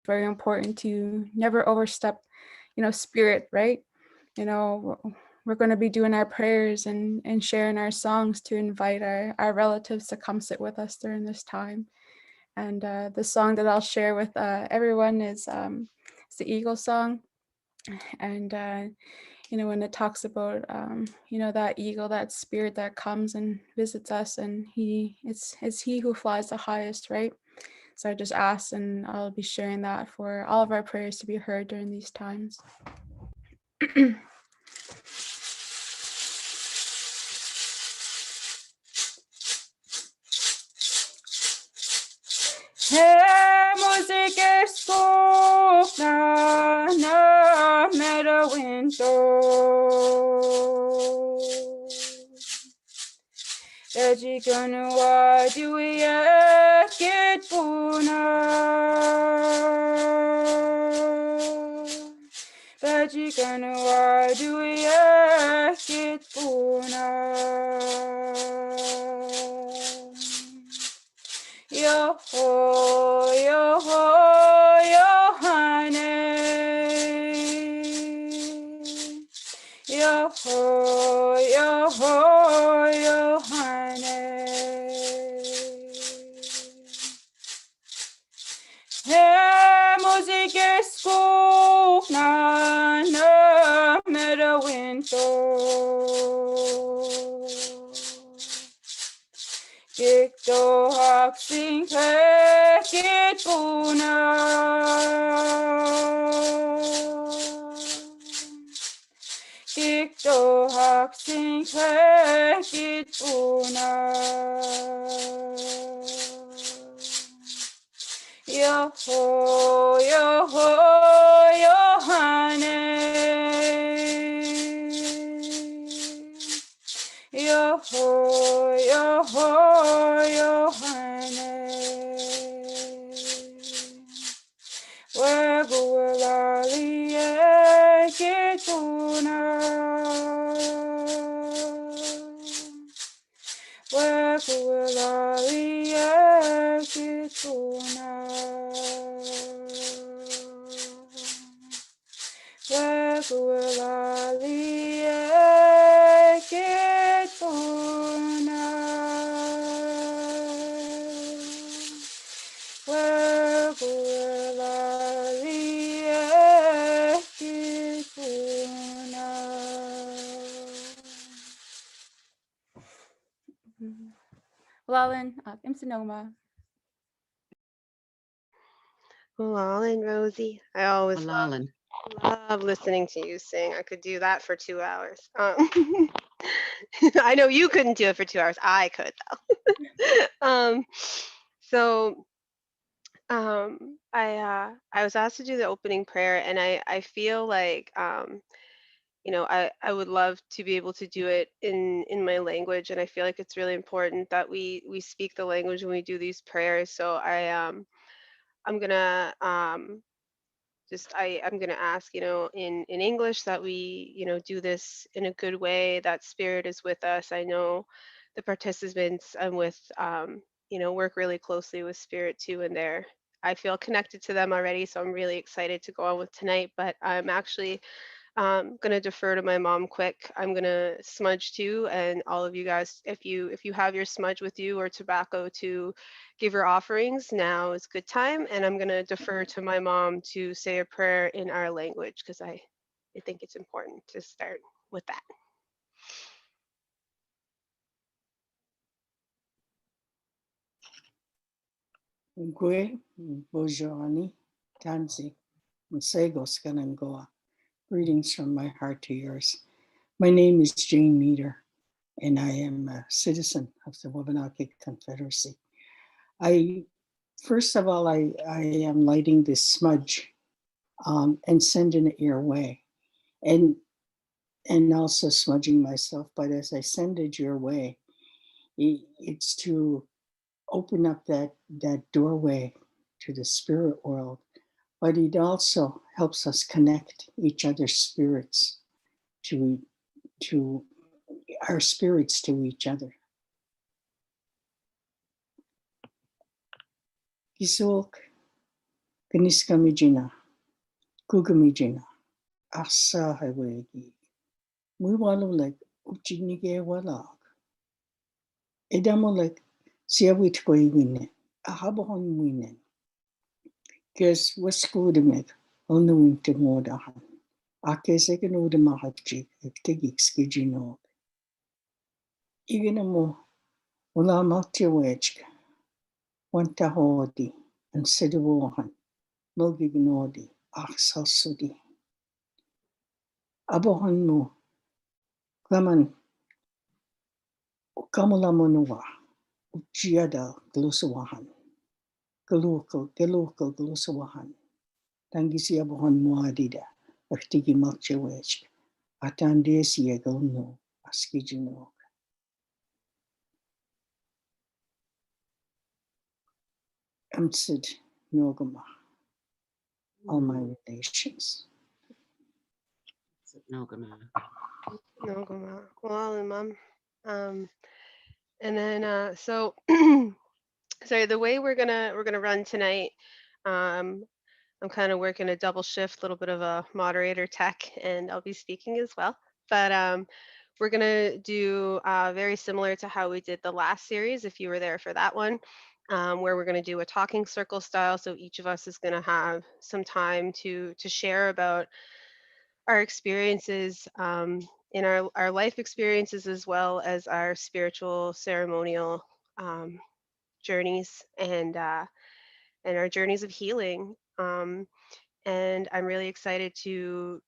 very important to never overstep, spirit, right? We're going to be doing our prayers and sharing our songs to invite our relatives to come sit with us during this time. And the song that I'll share with everyone is it's the Eagle song. And, when it talks about, that eagle, that spirit that comes and visits us, and it's he who flies the highest, right? So I just ask, and I'll be sharing that for all of our prayers to be heard during these times. Hey, activism na Membertou. Activism yo ho, yo ho, yo honey. Yo ho, yo ho, yo honey. Hey, activism na Membertou. Gikto haksing hekit puna. Gikto haksing hekit puna. Yo ho, yo ho, yo honey. Yo ho, yo ho, yo honey. Wabanaki kituna. Wabanaki kituna. Wabanaki kituna. Lalan, Sonoma. Lalan, Rosie. I always love listening to you sing. I could do that for 2 hours. I know you couldn't do it for 2 hours. I could though. I was asked to do the opening prayer, and I feel like I would love to be able to do it in my language, and I feel like it's really important that we speak the language when we do these prayers. So I'm gonna I'm gonna ask, in English, that we, do this in a good way, that spirit is with us. I know the participants I'm with, work really closely with spirit too, and I feel connected to them already, so I'm really excited to go on with tonight. But I'm actually gonna defer to my mom quick. I'm gonna smudge too, and all of you guys, if you have your smudge with you or tobacco to give your offerings, now is good time. And I'm gonna defer to my mom to say a prayer in our language, because I think it's important to start with that. Gwe Bojani Tanzi Masegos Ganangoa. Greetings from my heart to yours. My name is Jane Meader, and I am a citizen of the Wabanaki Confederacy. First of all, I am lighting this smudge and sending it your way, and also smudging myself. But as I send it your way, it's to open up that doorway to the spirit world, but it also helps us connect each other's spirits to our spirits to each other. Gisulk, Kaniskamijina, Kukamijina, Asa Highway, Muwalulik, Uchinige Walag. Edamolek, Siawitkoy Winen, Ahabon Winen. Kes Westkudemek, on the winter modahan. Akeseken Udamahapchi, Ektigixkijino. Iginamo, Ula Maltiwechka, Wantahodi, and Sedawohan, Mogignodi, Axalsudi. Abohanmu, Klaman, Kamulamonua, Uchiada, Glusawahan, Galukal, Glusawahan, Tangisi Abohan Muadida, Aftigi Maltiwechka, Atandesia Golno, Askijino. Amsid Nogama, all my relations. Nogama. Well, Mom. And then so sorry, the way we're gonna run tonight, I'm kind of working a double shift, a little bit of a moderator tech, and I'll be speaking as well. But we're gonna do very similar to how we did the last series, if you were there for that one, where we're gonna do a talking circle style. So each of us is gonna have some time to share about our experiences in our life experiences, as well as our spiritual ceremonial journeys and our journeys of healing. And I'm really excited to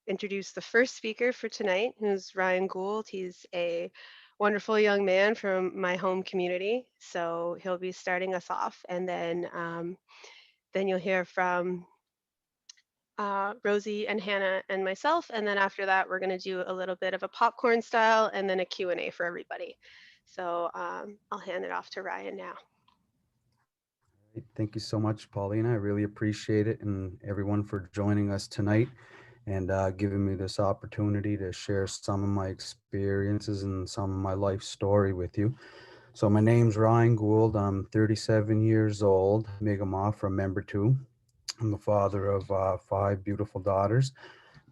introduce the first speaker for tonight, who's Ryan Gould. He's a wonderful young man from my home community. So he'll be starting us off, and then you'll hear from Rosie and Hannah and myself. And then after that, we're going to do a little bit of a popcorn style and then a Q&A for everybody. So I'll hand it off to Ryan now. Thank you so much, Paulina. I really appreciate it, and everyone for joining us tonight and giving me this opportunity to share some of my experiences and some of my life story with you. So my name's Ryan Gould. I'm 37 years old, Mi'kmaq from Membertou. I'm the father of 5 beautiful daughters.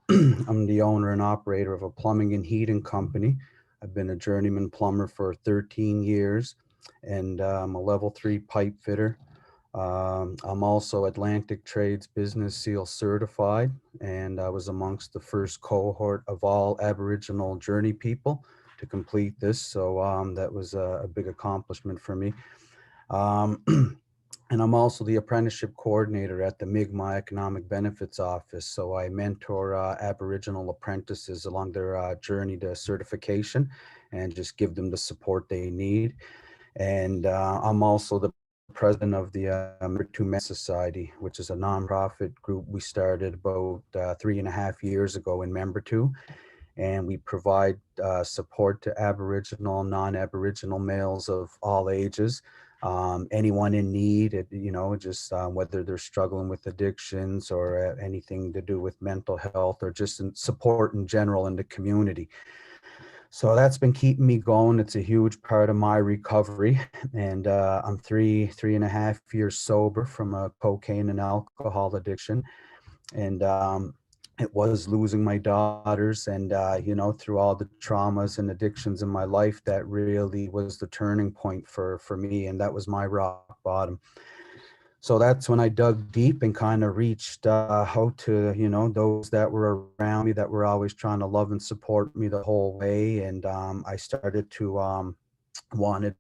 I'm the owner and operator of a plumbing and heating company. I've been a journeyman plumber for 13 years, and I'm a level 3 pipe fitter. I'm also Atlantic Trades Business Seal certified, and I was amongst the first cohort of all Aboriginal journey people to complete this. So that was a big accomplishment for me. And I'm also the apprenticeship coordinator at the Mi'kmaq Economic Benefits Office. So I mentor Aboriginal apprentices along their journey to certification and just give them the support they need. And I'm also the president of the Membertou Men's Society, which is a nonprofit group we started about 3.5 years ago in Membertou. And we provide support to Aboriginal, non-Aboriginal males of all ages. Anyone in need, just whether they're struggling with addictions or anything to do with mental health or just in support in general in the community. So that's been keeping me going. It's a huge part of my recovery. And I'm 3.5 years sober from a cocaine and alcohol addiction. And it was losing my daughters and, through all the traumas and addictions in my life, that really was the turning point for me. And that was my rock bottom. So that's when I dug deep and kind of reached out to, those that were around me that were always trying to love and support me the whole way. And I started to wanted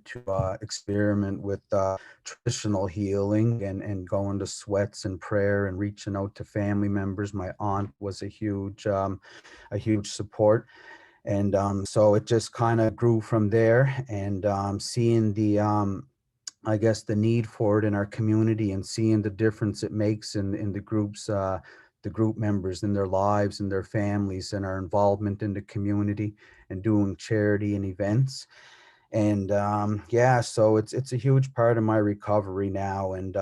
to experiment with traditional healing and going to sweats and prayer and reaching out to family members. My aunt was a huge support. And so it just kind of grew from there, and seeing the I guess the need for it in our community and seeing the difference it makes in the groups, the group members in their lives and their families and our involvement in the community and doing charity and events. And so it's a huge part of my recovery now, and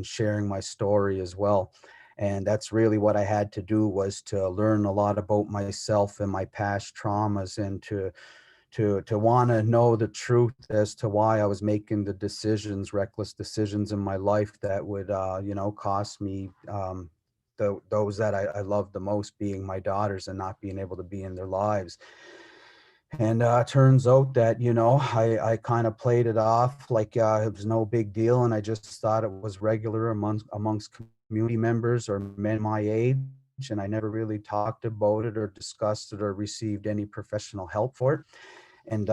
sharing my story as well. And that's really what I had to do, was to learn a lot about myself and my past traumas, and to to want to know the truth as to why I was making the decisions, reckless decisions in my life that would, cost me those that I love the most, being my daughters, and not being able to be in their lives. And turns out that, I kind of played it off like it was no big deal. And I just thought it was regular amongst community members or men my age. And I never really talked about it or discussed it or received any professional help for it. And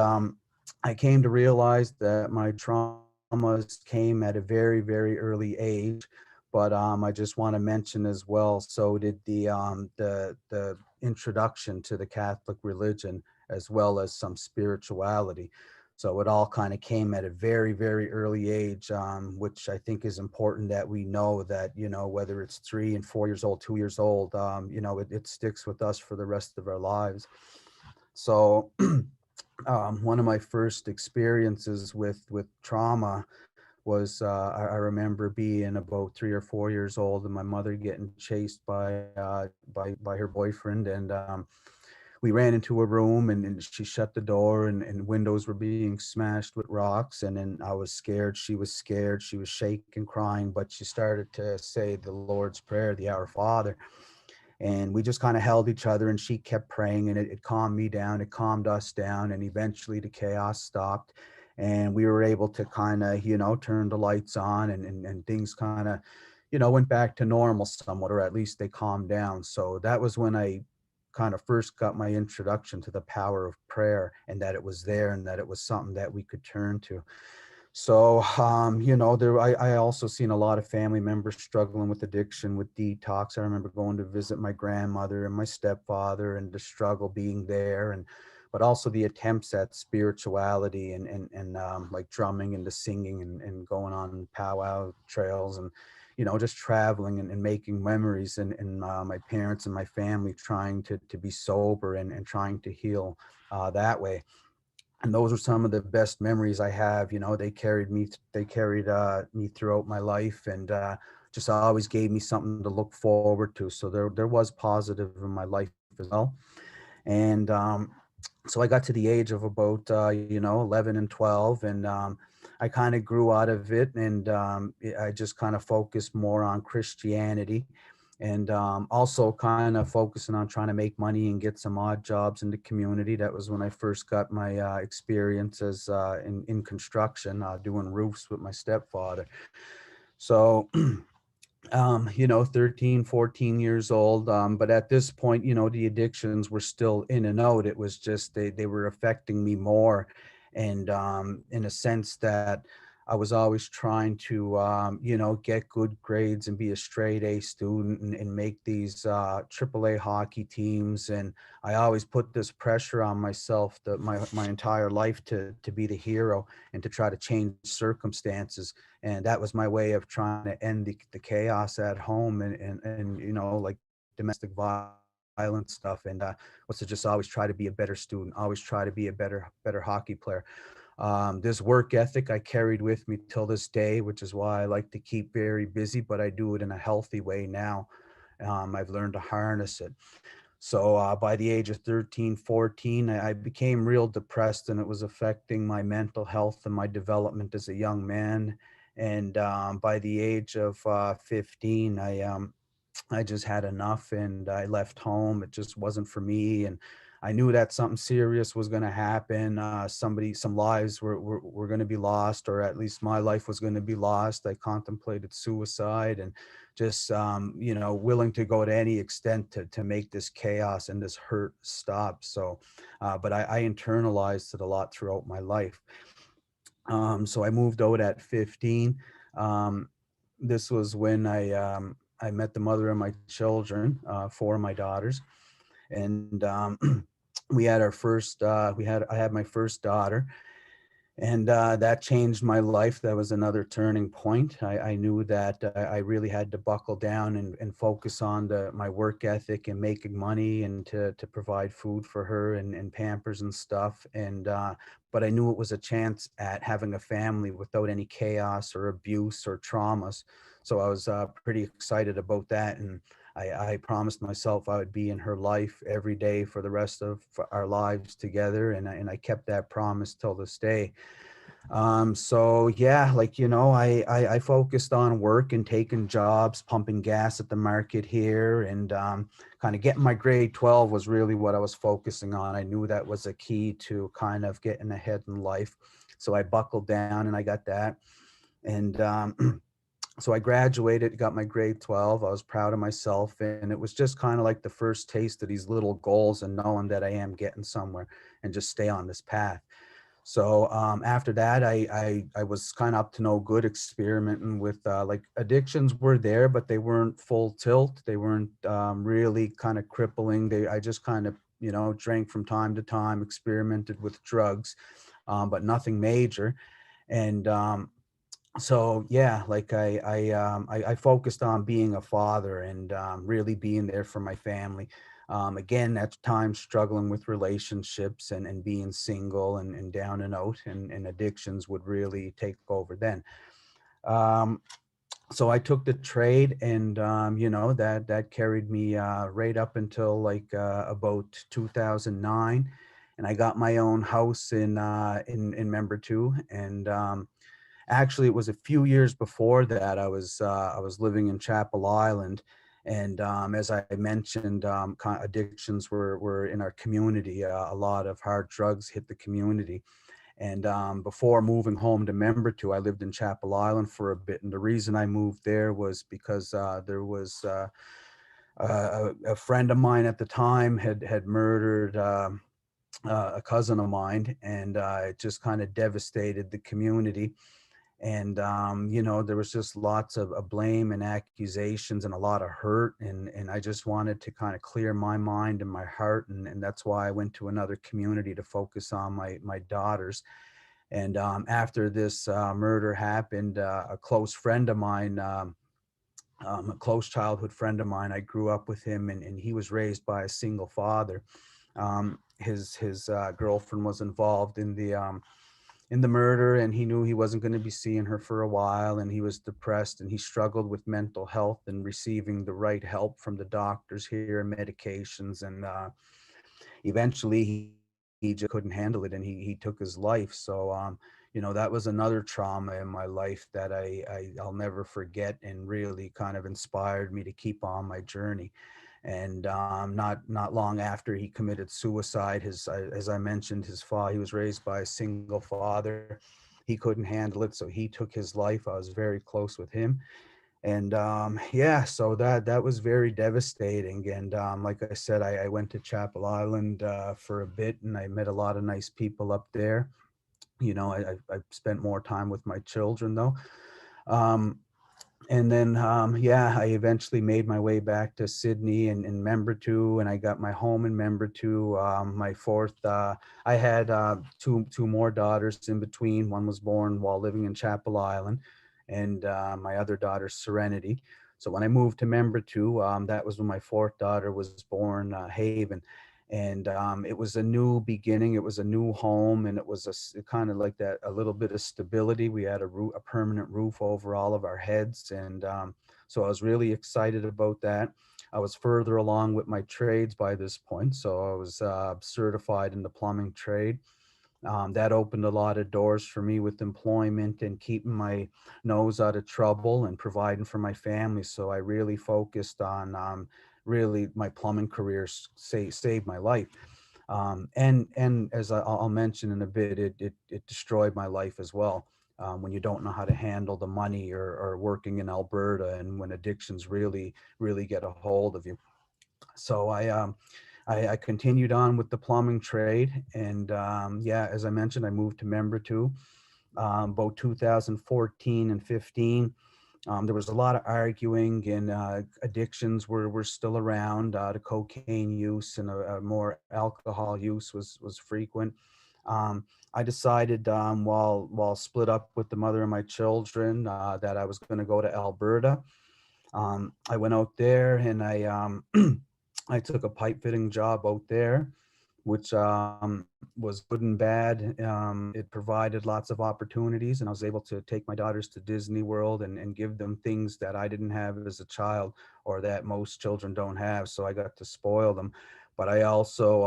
I came to realize that my traumas came at a very, very early age. But I just want to mention as well, so did the introduction to the Catholic religion, as well as some spirituality. So it all kind of came at a very, very early age, which I think is important that we know that, whether it's 3 and 4 years old, 2 years old, it sticks with us for the rest of our lives. So one of my first experiences with trauma was I remember being about 3 or 4 years old, and my mother getting chased by her boyfriend, and we ran into a room, and she shut the door, and windows were being smashed with rocks, and then I was scared. She was scared. She was shaking, crying, but she started to say the Lord's Prayer, the Our Father. And we just kind of held each other, and she kept praying, and it calmed me down. It calmed us down, and eventually the chaos stopped, and we were able to kind of, turn the lights on, and things kind of, went back to normal somewhat, or at least they calmed down. So that was when I kind of first got my introduction to the power of prayer, and that it was there, and that it was something that we could turn to. So, I also seen a lot of family members struggling with addiction, with detox. I remember going to visit my grandmother and my stepfather, and the struggle being there, but also the attempts at spirituality, and like drumming and the singing, and going on powwow trails, and, just traveling, and making memories, and my parents and my family trying to be sober, and trying to heal that way. And those are some of the best memories I have. They carried me throughout my life, and just always gave me something to look forward to. So there was positive in my life as well. And so I got to the age of about 11 and 12, and I kind of grew out of it, and I just kind of focused more on Christianity, and also kind of focusing on trying to make money and get some odd jobs in the community. That was when I first got my experiences in construction, doing roofs with my stepfather. So 13, 14 years old. But at this point, the addictions were still in and out. It was just, they were affecting me more. And in a sense that I was always trying to, get good grades and be a straight A student, and make these AAA hockey teams. And I always put this pressure on myself, that my entire life, to be the hero and to try to change circumstances. And that was my way of trying to end the chaos at home, and like domestic violence stuff, and was to just always try to be a better student, always try to be a better hockey player. This work ethic I carried with me till this day, which is why I like to keep very busy, but I do it in a healthy way now. I've learned to harness it. So by the age of 13, 14, I became real depressed, and it was affecting my mental health and my development as a young man. And by the age of 15, I just had enough, and I left home. It just wasn't for me. And I knew that something serious was going to happen. Some lives were going to be lost, or at least my life was going to be lost. I contemplated suicide, and just, willing to go to any extent to make this chaos and this hurt stop. So, but I internalized it a lot throughout my life. So I moved out at 15. This was when I met the mother of my children, 4 of my daughters, and we had our first. I had my first daughter, and that changed my life. That was another turning point. I knew that I really had to buckle down, and focus on my work ethic and making money, and to provide food for her, and Pampers and stuff. And but I knew it was a chance at having a family without any chaos or abuse or traumas. So I was pretty excited about that. And I promised myself I would be in her life every day for the rest of our lives together, and I kept that promise till this day. So yeah, like, I focused on work and taking jobs, pumping gas at the market here, and kind of getting my grade 12 was really what I was focusing on. I knew that was a key to kind of getting ahead in life. So I buckled down and I got that. And so I graduated, got my grade 12. I was proud of myself. And it was just kind of like the first taste of these little goals and knowing that I am getting somewhere and just stay on this path. So after that, I was kind of up to no good experimenting with like addictions were there, but they weren't full tilt. They weren't really kind of crippling. I just kind of, drank from time to time, experimented with drugs, but nothing major. And so yeah, like I focused on being a father and really being there for my family. Again, at times struggling with relationships and being single and down and out, and addictions would really take over then. Um, so I took the trade, and that carried me right up until like about 2009, and I got my own house in Membertou, and actually, it was a few years before that. I was living in Chapel Island, and as I mentioned, addictions were in our community. A lot of hard drugs hit the community, and before moving home to Membertou, I lived in Chapel Island for a bit. And the reason I moved there was because there was a friend of mine at the time had murdered. A cousin of mine, and it just kind of devastated the community. And there was just lots of blame and accusations and a lot of hurt, and I just wanted to kind of clear my mind and my heart, and that's why I went to another community to focus on my daughters. And after this murder happened, a close friend of mine, a close childhood friend of mine, I grew up with him, and he was raised by a single father. His girlfriend was involved in the murder, and he knew he wasn't going to be seeing her for a while, and he was depressed, and he struggled with mental health and receiving the right help from the doctors here and medications, and eventually he just couldn't handle it, and he took his life. So that was another trauma in my life that I'll never forget, and really kind of inspired me to keep on my journey. And not long after he committed suicide, as I mentioned, his father, he was raised by a single father. He couldn't handle it, so he took his life. I was very close with him, and yeah, so that was very devastating. And like I said, I went to Chapel Island for a bit, and I met a lot of nice people up there. I spent more time with my children though. Um, and then yeah, I eventually made my way back to Sydney and Membertou, and I got my home in Membertou. My fourth, I had two more daughters in between. One was born while living in Chapel Island, and my other daughter, Serenity. So when I moved to Membertou, that was when my fourth daughter was born, Haven. And it was a new beginning. It was a new home, and it was kind of like that, a little bit of stability. We had a permanent roof over all of our heads, and so I was really excited about that. I was further along with my trades by this point, so I was certified in the plumbing trade. That opened a lot of doors for me with employment and keeping my nose out of trouble and providing for my family. So I really focused on really my plumbing career saved my life. And as I'll mention in a bit, it destroyed my life as well. When you don't know how to handle the money, or working in Alberta, and when addictions really get a hold of you. So I continued on with the plumbing trade, and yeah, as I mentioned, I moved to Membertou about 2014 and 15. There was a lot of arguing, and addictions were still around. The cocaine use and a more alcohol use was frequent. I decided while split up with the mother of my children that I was going to go to Alberta. I went out there, and I I took a pipe fitting job out there, which was good and bad. It provided lots of opportunities, and I was able to take my daughters to Disney World and give them things that I didn't have as a child, or that most children don't have. So I got to spoil them. But I also,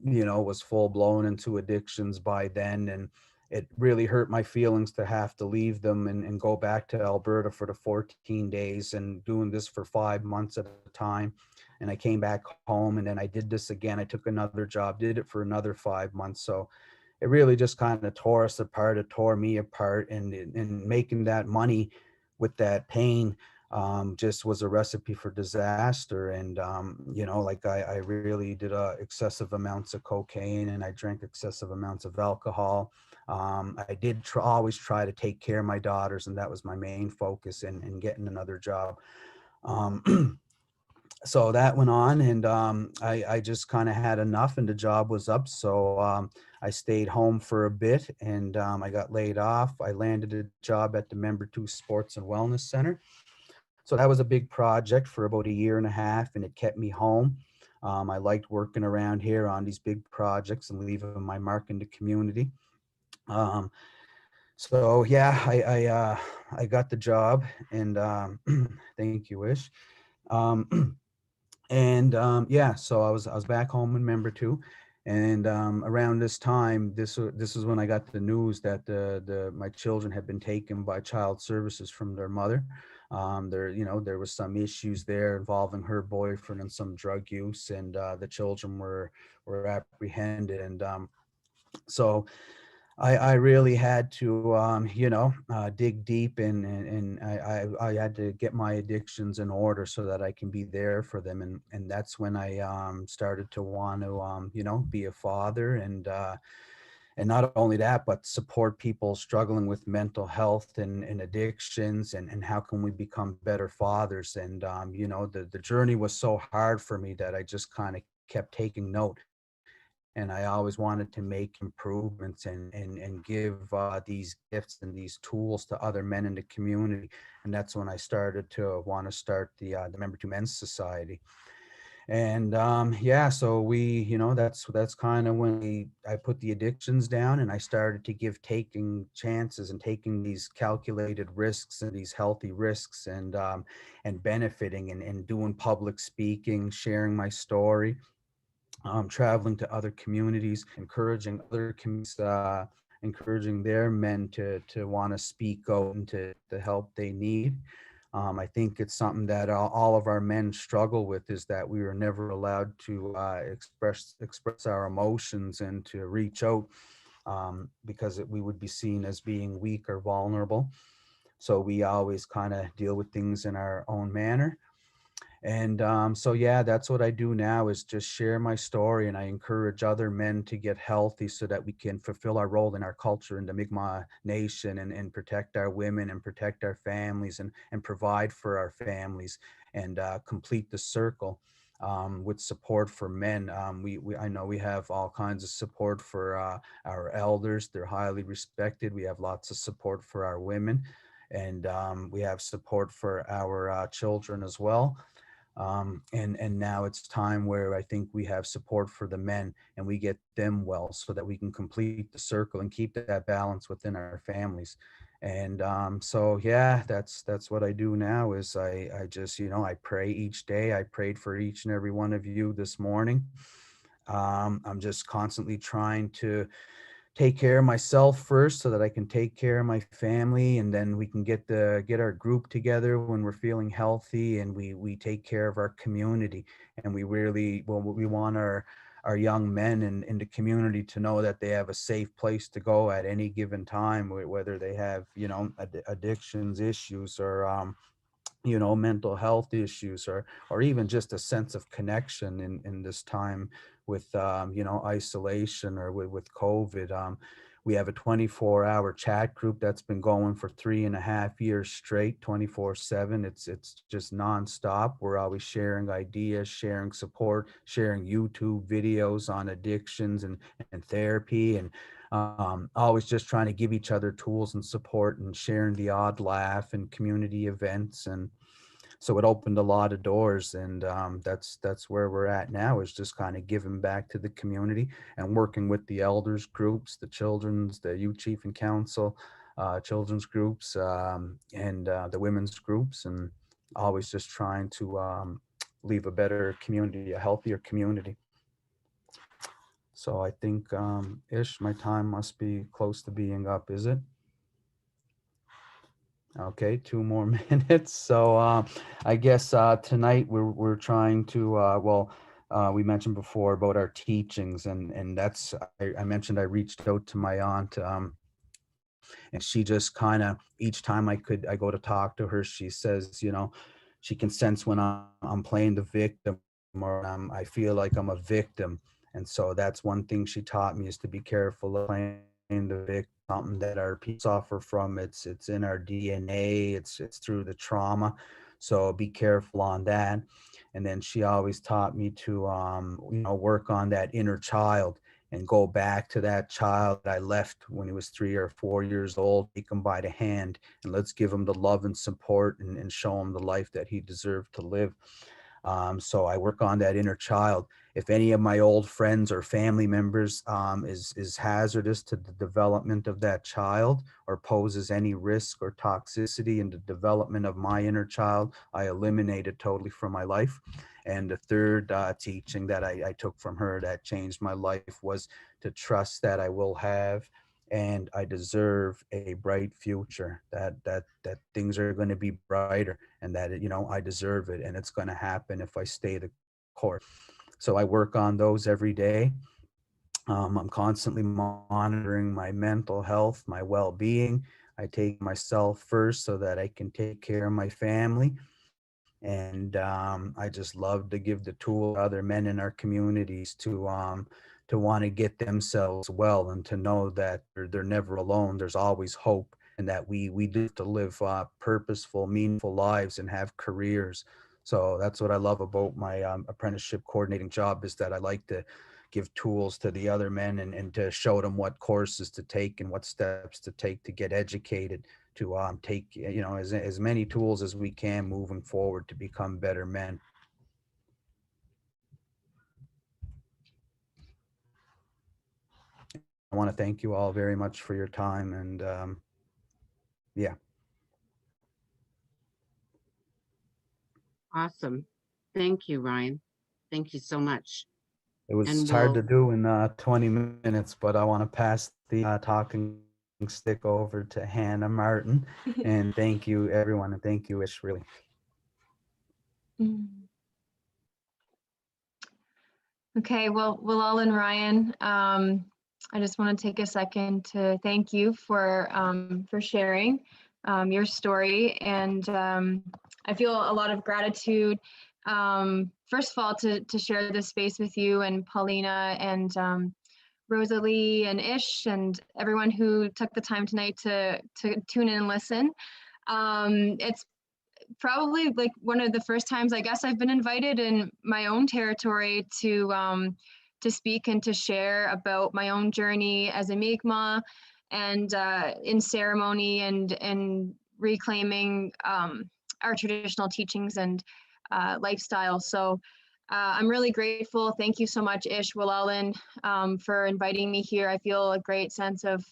was full blown into addictions by then, and it really hurt my feelings to have to leave them and go back to Alberta for the 14 days and doing this for 5 months at a time. And I came back home, and then I did this again. I took another job, did it for another 5 months. So it really just kind of tore us apart. It tore me apart, and making that money with that pain just was a recipe for disaster. And, like I really did excessive amounts of cocaine, and I drank excessive amounts of alcohol. I did always try to take care of my daughters, and that was my main focus in getting another job. So that went on, and I just kind of had enough, and the job was up. So I stayed home for a bit, and I got laid off. I landed a job at the Membertou Sports and Wellness Center. So that was a big project for about a year and a half, and it kept me home. I liked working around here on these big projects and leaving my mark in the community. Um, so yeah, I got the job, and thank you, Ish. Um, And yeah, so I was back home in Membertou, and around this time, this is when I got the news that the my children had been taken by child services from their mother. There was some issues there involving her boyfriend and some drug use, and the children were apprehended, and so I really had to, dig deep, and I had to get my addictions in order so that I can be there for them. And that's when I started to want to, be a father, and not only that, but support people struggling with mental health and addictions, and how can we become better fathers. And, the journey was so hard for me that I just kind of kept taking note, and I always wanted to make improvements and give these gifts and these tools to other men in the community. And that's when I started to want to start the Membertou Men's Society. And yeah, so that's kind of when I put the addictions down, and I started to taking chances and taking these calculated risks and these healthy risks, and benefiting, and doing public speaking, sharing my story, traveling to other communities, encouraging other communities, encouraging their men to want to speak out and to the help they need. I think it's something that all of our men struggle with, is that we were never allowed to express our emotions and to reach out, because we would be seen as being weak or vulnerable. So we always kind of deal with things in our own manner. And so, yeah, that's what I do now, is just share my story, and I encourage other men to get healthy so that we can fulfill our role in our culture in the Mi'kmaq Nation, and protect our women and protect our families, and provide for our families, and complete the circle. With support for men, I know we have all kinds of support for our elders. They're highly respected. We have lots of support for our women, and we have support for our children as well. And now it's time where I think we have support for the men, and we get them well, so that we can complete the circle and keep that balance within our families. And so yeah, that's what I do now, is I just, I pray each day. I prayed for each and every one of you this morning. I'm just constantly trying to take care of myself first, so that I can take care of my family, and then we can get our group together when we're feeling healthy, and we take care of our community. And we really, well, we want our young men in the community to know that they have a safe place to go at any given time, whether they have, addictions issues, or mental health issues, or even just a sense of connection in this time with isolation, or with COVID. We have a 24-hour chat group that's been going for 3.5 years straight, 24/7. It's just nonstop. We're always sharing ideas, sharing support, sharing YouTube videos on addictions and therapy, and always just trying to give each other tools and support, and sharing the odd laugh and community events. And So it opened a lot of doors, and that's where we're at now, is just kind of giving back to the community and working with the elders groups, the children's, the youth chief and council, children's groups, and the women's groups, and always just trying to leave a better community, a healthier community. So I think, Ish, my time must be close to being up, is it? Okay, 2 more minutes. So I guess tonight we're trying to we mentioned before about our teachings, and that's I mentioned I reached out to my aunt, and she just kind of, each time I go to talk to her, she says, you know, she can sense when I'm playing the victim, or I feel like I'm a victim. And so that's one thing she taught me, is to be careful of playing the victim, something that our people suffer from. It's in our DNA. It's through the trauma. So be careful on that. And then she always taught me to work on that inner child and go back to that child that I left when he was 3 or 4 years old, take him by the hand, and let's give him the love and support, and show him the life that he deserved to live. So I work on that inner child. If any of my old friends or family members is hazardous to the development of that child, or poses any risk or toxicity in the development of my inner child, I eliminate it totally from my life. And the third teaching that I took from her that changed my life was to trust that I will have and I deserve a bright future, that things are going to be brighter, and that, you know, I deserve it, and it's going to happen if I stay the course. So I work on those every day. I'm constantly monitoring my mental health, my well-being. I take myself first so that I can take care of my family. And I just love to give the tool to other men in our communities to want to get themselves well, and to know that they're never alone. There's always hope, and that we do have to live purposeful, meaningful lives and have careers. So that's what I love about my apprenticeship coordinating job, is that I like to give tools to the other men, and to show them what courses to take and what steps to take to get educated, to take, you know, as many tools as we can moving forward to become better men. I want to thank you all very much for your time, and yeah. Awesome. Thank you, Ryan. Thank you so much. It was And hard to we'll, do in 20 minutes, but I want to pass the talking stick over to Hannah Martin. And thank you, everyone, and thank you, Ish, really. Okay, well, Willal and Ryan, I just want to take a second to thank you for sharing your story, and I feel a lot of gratitude. First of all, to share this space with you and Paulina and Rosalie and Ish and everyone who took the time tonight to tune in and listen. It's probably like one of the first times I guess I've been invited in my own territory to speak and to share about my own journey as a Mi'kmaq, and in ceremony and reclaiming our traditional teachings and lifestyle. So I'm really grateful. Thank you so much, Ish, Willalan, for inviting me here. I feel a great sense of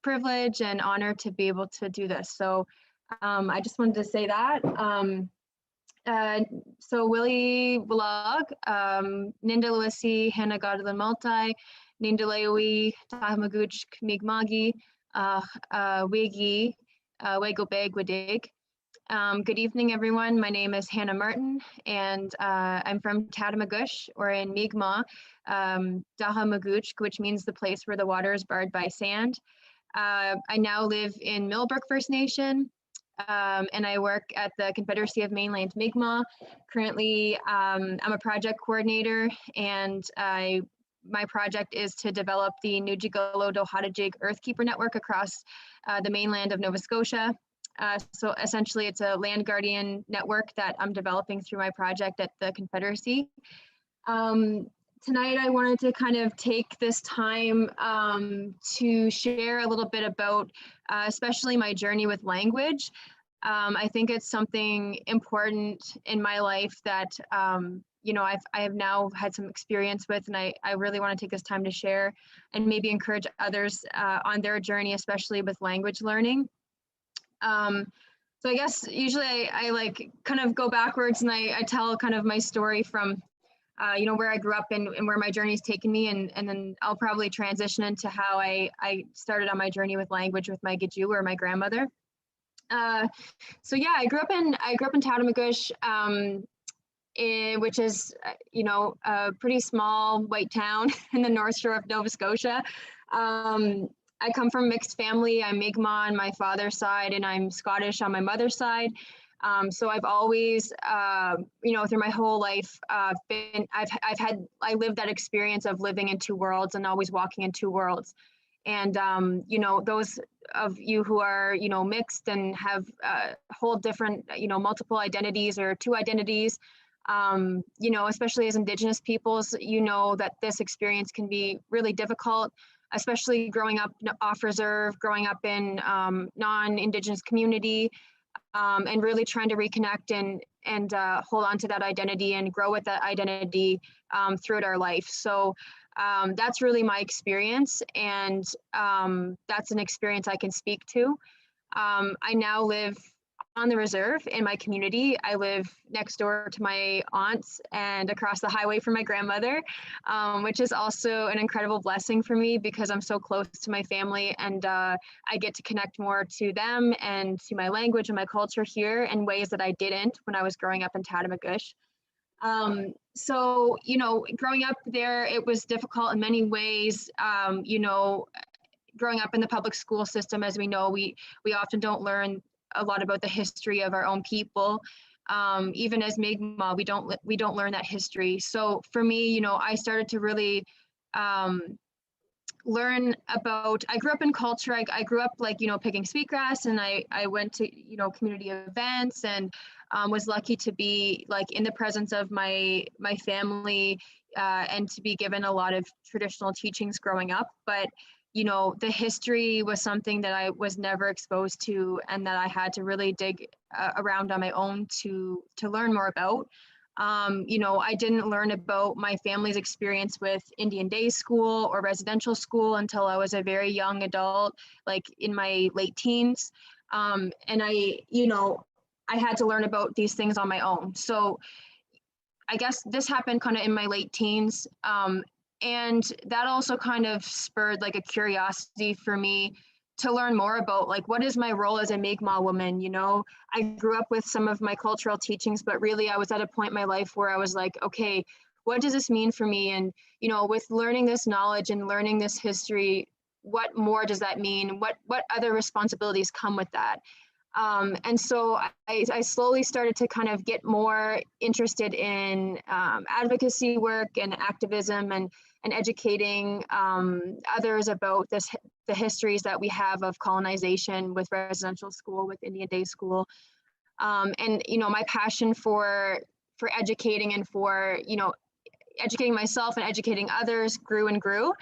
privilege and honor to be able to do this. So I just wanted to say that. So Willie Vlog, Nindalawisi, Hannah Godlin Multi, Nindalawi, Tahamaguch, Mi'kma'ki, Wigi, Wegobeg, Wadig. Good evening, everyone. My name is Hannah Martin, and I'm from Tatamagush, or in Mi'kmaq, Dahamaguch, which means the place where the water is barred by sand. I now live in Millbrook First Nation, and I work at the Confederacy of Mainland Mi'kmaq. Currently, I'm a project coordinator, and my project is to develop the Nujigalo-Dohadajig Earthkeeper Network across the mainland of Nova Scotia. So essentially, it's a land guardian network that I'm developing through my project at the Confederacy. Tonight, I wanted to kind of take this time to share a little bit about, especially my journey with language. I think it's something important in my life that, I have now had some experience with, and I really want to take this time to share and maybe encourage others on their journey, especially with language learning. So I guess usually I like kind of go backwards, and I tell kind of my story from, where I grew up and where my journey's taken me, and then I'll probably transition into how I started on my journey with language with my Giju, or my grandmother. So yeah, I grew up in Towdamagush, which is, a pretty small white town in the North Shore of Nova Scotia. I come from a mixed family. I'm Mi'kmaq on my father's side, and I'm Scottish on my mother's side. So I've always, through my whole life, I lived that experience of living in two worlds and always walking in two worlds. And, those of you who are, mixed and have hold different, multiple identities or two identities, especially as Indigenous peoples, that this experience can be really difficult, especially growing up off reserve, growing up in non-Indigenous community, and really trying to reconnect and hold on to that identity and grow with that identity throughout our life. So that's really my experience, and that's an experience I can speak to. I now live on the reserve in my community. I live next door to my aunts and across the highway from my grandmother, which is also an incredible blessing for me because I'm so close to my family, and I get to connect more to them and to my language and my culture here in ways that I didn't when I was growing up in Towdamagush. So, growing up there, it was difficult in many ways. Growing up in the public school system, as we know, we often don't learn a lot about the history of our own people. Even as Mi'kmaq, we don't learn that history. So for me, I started to really learn about, I grew up in culture. I grew up picking sweetgrass, and I went to, community events, and was lucky to be in the presence of my family, and to be given a lot of traditional teachings growing up. But the history was something that I was never exposed to, and that I had to really dig around on my own to learn more about. I didn't learn about my family's experience with Indian day school or residential school until I was a very young adult, in my late teens. And I had to learn about these things on my own. So I guess this happened kind of in my late teens. And that also kind of spurred a curiosity for me to learn more about what is my role as a Mi'kmaq woman. I grew up with some of my cultural teachings, but really I was at a point in my life where I was like, okay, what does this mean for me? And, with learning this knowledge and learning this history, what more does that mean? What other responsibilities come with that? And so I slowly started to kind of get more interested in advocacy work and activism, and educating others about the histories that we have of colonization with residential school, with Indian day school. And, my passion for educating and for, educating myself and educating others grew and grew.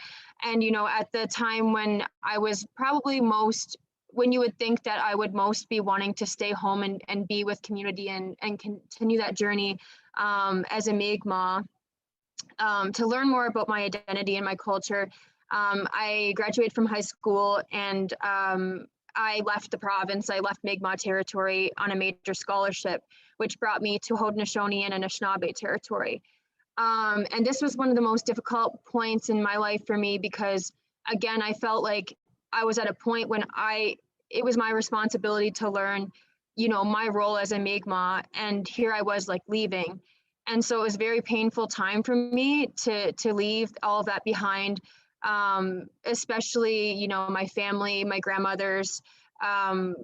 And, at the time when I was probably when you would think that I would most be wanting to stay home and be with community and continue that journey as a Mi'kmaq, to learn more about my identity and my culture. I graduated from high school, and I left the province. I left Mi'kmaq territory on a major scholarship, which brought me to Haudenosaunee and Anishinaabe territory. And this was one of the most difficult points in my life for me because, again, I felt like I was at a point when it was my responsibility to learn, my role as a Mi'kmaq, and here I was leaving. And so it was a very painful time for me to leave all of that behind, especially, my family, my grandmothers. I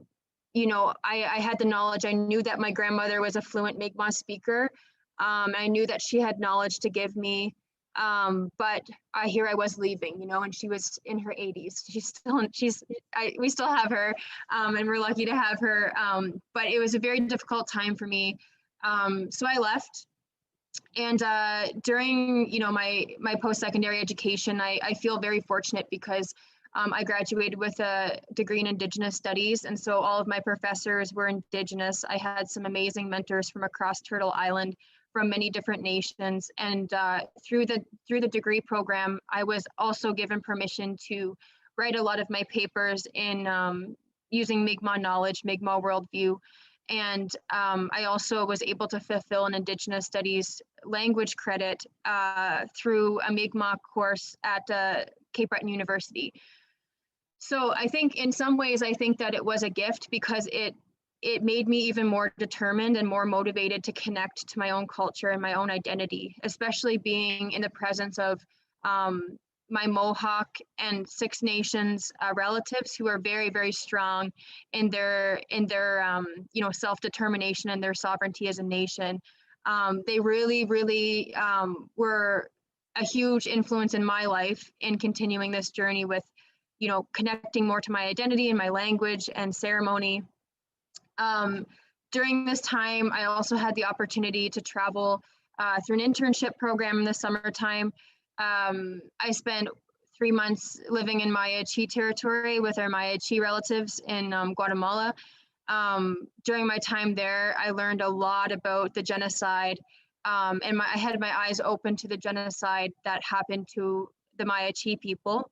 had the knowledge. I knew that my grandmother was a fluent Mi'kmaq speaker. I knew that she had knowledge to give me. But here I was leaving, and she was in her 80s. We still have her, and we're lucky to have her. But it was a very difficult time for me. So I left. And during, my post-secondary education, I feel very fortunate because I graduated with a degree in Indigenous studies, and so all of my professors were Indigenous. I had some amazing mentors from across Turtle Island, from many different nations, and through the degree program, I was also given permission to write a lot of my papers in using Mi'kmaq knowledge, Mi'kmaq worldview, and I also was able to fulfill an Indigenous studies language credit through a Mi'kmaq course at Cape Breton University. So I think in some ways, I think that it was a gift because it made me even more determined and more motivated to connect to my own culture and my own identity, especially being in the presence of my Mohawk and Six Nations relatives who are very, very strong in their self-determination and their sovereignty as a nation. They really, really were a huge influence in my life in continuing this journey with, connecting more to my identity and my language and ceremony. During this time, I also had the opportunity to travel through an internship program in the summertime. I spent 3 months living in Maya Chi territory with our Maya Chi relatives in Guatemala. During my time there, I learned a lot about the genocide, and I had my eyes open to the genocide that happened to the Maya Chi people.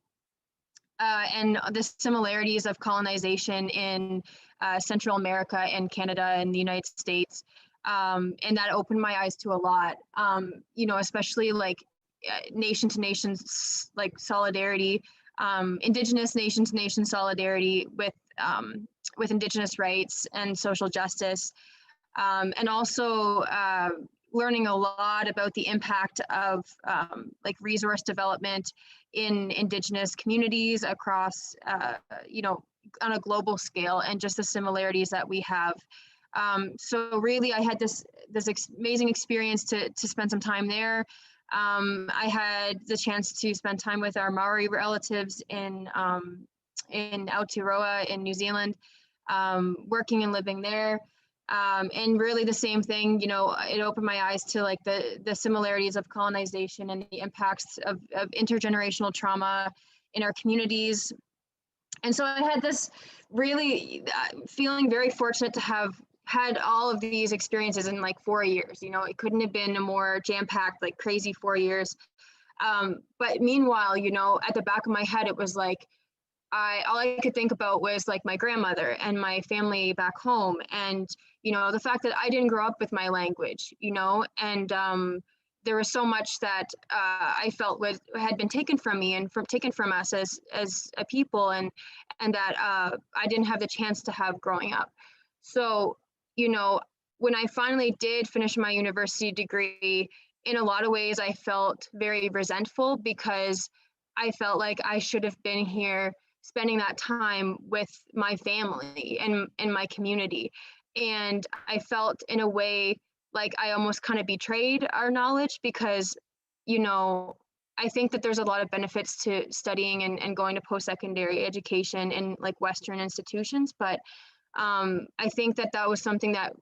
And the similarities of colonization in Central America and Canada and the United States. And that opened my eyes to a lot, especially like nation to nation like solidarity, Indigenous nation to nation solidarity with Indigenous rights and social justice. And also learning a lot about the impact of like resource development in Indigenous communities across, on a global scale, and just the similarities that we have. So really, I had this amazing experience to spend some time there. I had the chance to spend time with our Maori relatives in Aotearoa in New Zealand, working and living there. And really the same thing, it opened my eyes to like the similarities of colonization and the impacts of intergenerational trauma in our communities. And so I had this really feeling very fortunate to have had all of these experiences in like 4 years. It couldn't have been a more jam-packed, like crazy 4 years. But meanwhile, at the back of my head, it was like, all I could think about was like my grandmother and my family back home, and the fact that I didn't grow up with my language, and there was so much that I felt had been taken from me and taken from us as a people, and that I didn't have the chance to have growing up. So when I finally did finish my university degree, in a lot of ways I felt very resentful because I felt like I should have been here spending that time with my family and my community. And I felt in a way like I almost kind of betrayed our knowledge because, I think that there's a lot of benefits to studying and going to post-secondary education in like Western institutions. But I think that was something that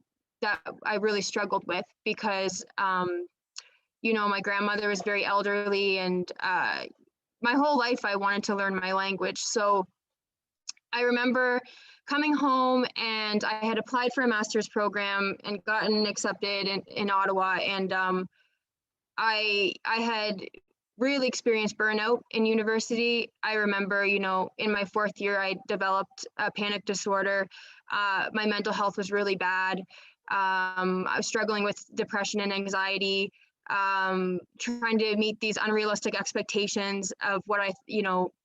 I really struggled with because, my grandmother was very elderly, and my whole life I wanted to learn my language. So I remember coming home, and I had applied for a master's program and gotten accepted in Ottawa. And I had really experienced burnout in university. I remember, in my 4th year, I developed a panic disorder. My mental health was really bad. I was struggling with depression and anxiety, trying to meet these unrealistic expectations of what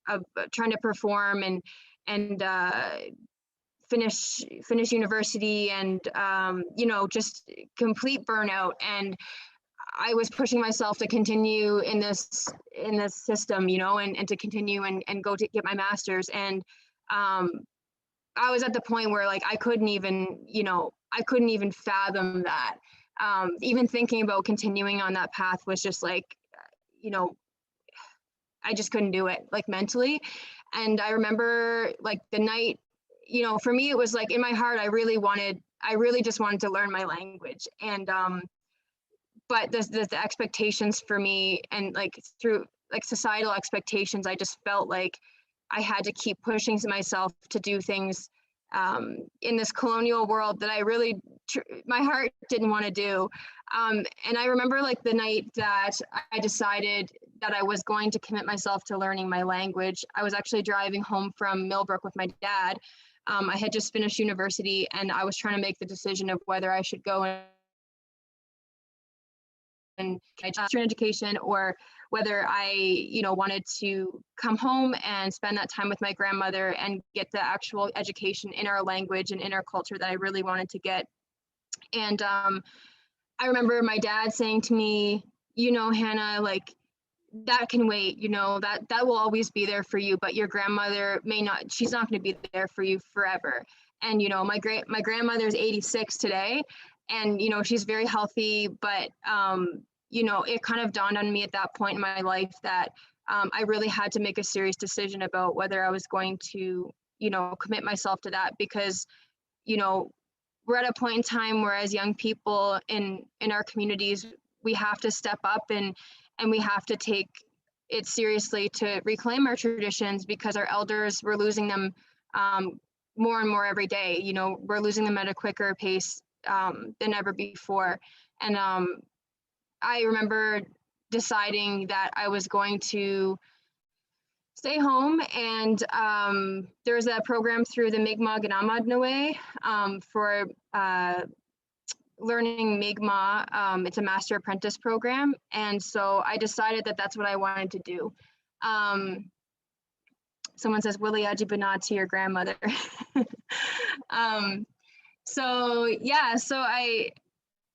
of trying to perform and finish university, and just complete burnout. And I was pushing myself to continue in this system, and to continue and go to get my master's. And I was at the point where like I couldn't even fathom that. Even thinking about continuing on that path was just like, I just couldn't do it, like mentally. And I remember like the night, for me, it was like in my heart, I really just wanted to learn my language. And but the expectations for me, and like through like societal expectations, I just felt like I had to keep pushing myself to do things in this colonial world that I really, my heart didn't want to do. And I remember like the night that I decided that I was going to commit myself to learning my language. I was actually driving home from Millbrook with my dad. I had just finished university and I was trying to make the decision of whether I should go and in education or whether I, you know, wanted to come home and spend that time with my grandmother and get the actual education in our language and in our culture that I really wanted to get. And I remember my dad saying to me, you know, Hannah, like, that can wait, you know, that will always be there for you, but your grandmother may not, she's not going to be there for you forever. And, you know, my grandmother is 86 today, and, you know, she's very healthy, but, you know, it kind of dawned on me at that point in my life that I really had to make a serious decision about whether I was going to, you know, commit myself to that, because, you know, we're at a point in time where as young people in our communities, we have to step up and we have to take it seriously to reclaim our traditions, because our elders, we're losing them more and more every day. You know, we're losing them at a quicker pace than ever before. And I remember deciding that I was going to stay home, and there was a program through the Mi'kmaq and Wapna'kikewi'skwaq for learning Mi'kmaq. It's a master apprentice program, and so I decided that that's what I wanted to do. Someone says, "Willie Ajibana to your grandmother." So yeah, so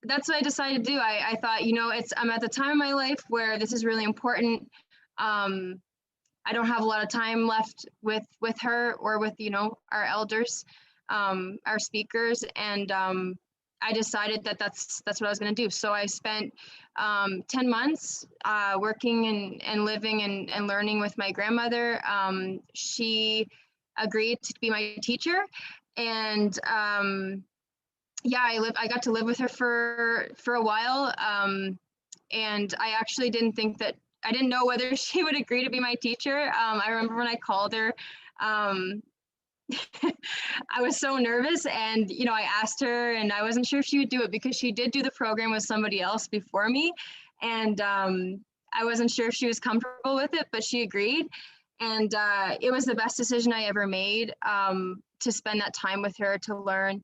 that's what I decided to do. I thought, you know, I'm at the time in my life where this is really important. I don't have a lot of time left with her or with, you know, our elders, our speakers, and I decided that that's what I was going to do. So I spent 10 months working and living and learning with my grandmother. She agreed to be my teacher, and yeah, I got to live with her for a while, and I actually didn't know whether she would agree to be my teacher. I remember when I called her, I was so nervous, and, you know, I asked her, and I wasn't sure if she would do it, because she did do the program with somebody else before me, and I wasn't sure if she was comfortable with it, but she agreed. And it was the best decision I ever made, to spend that time with her, to learn.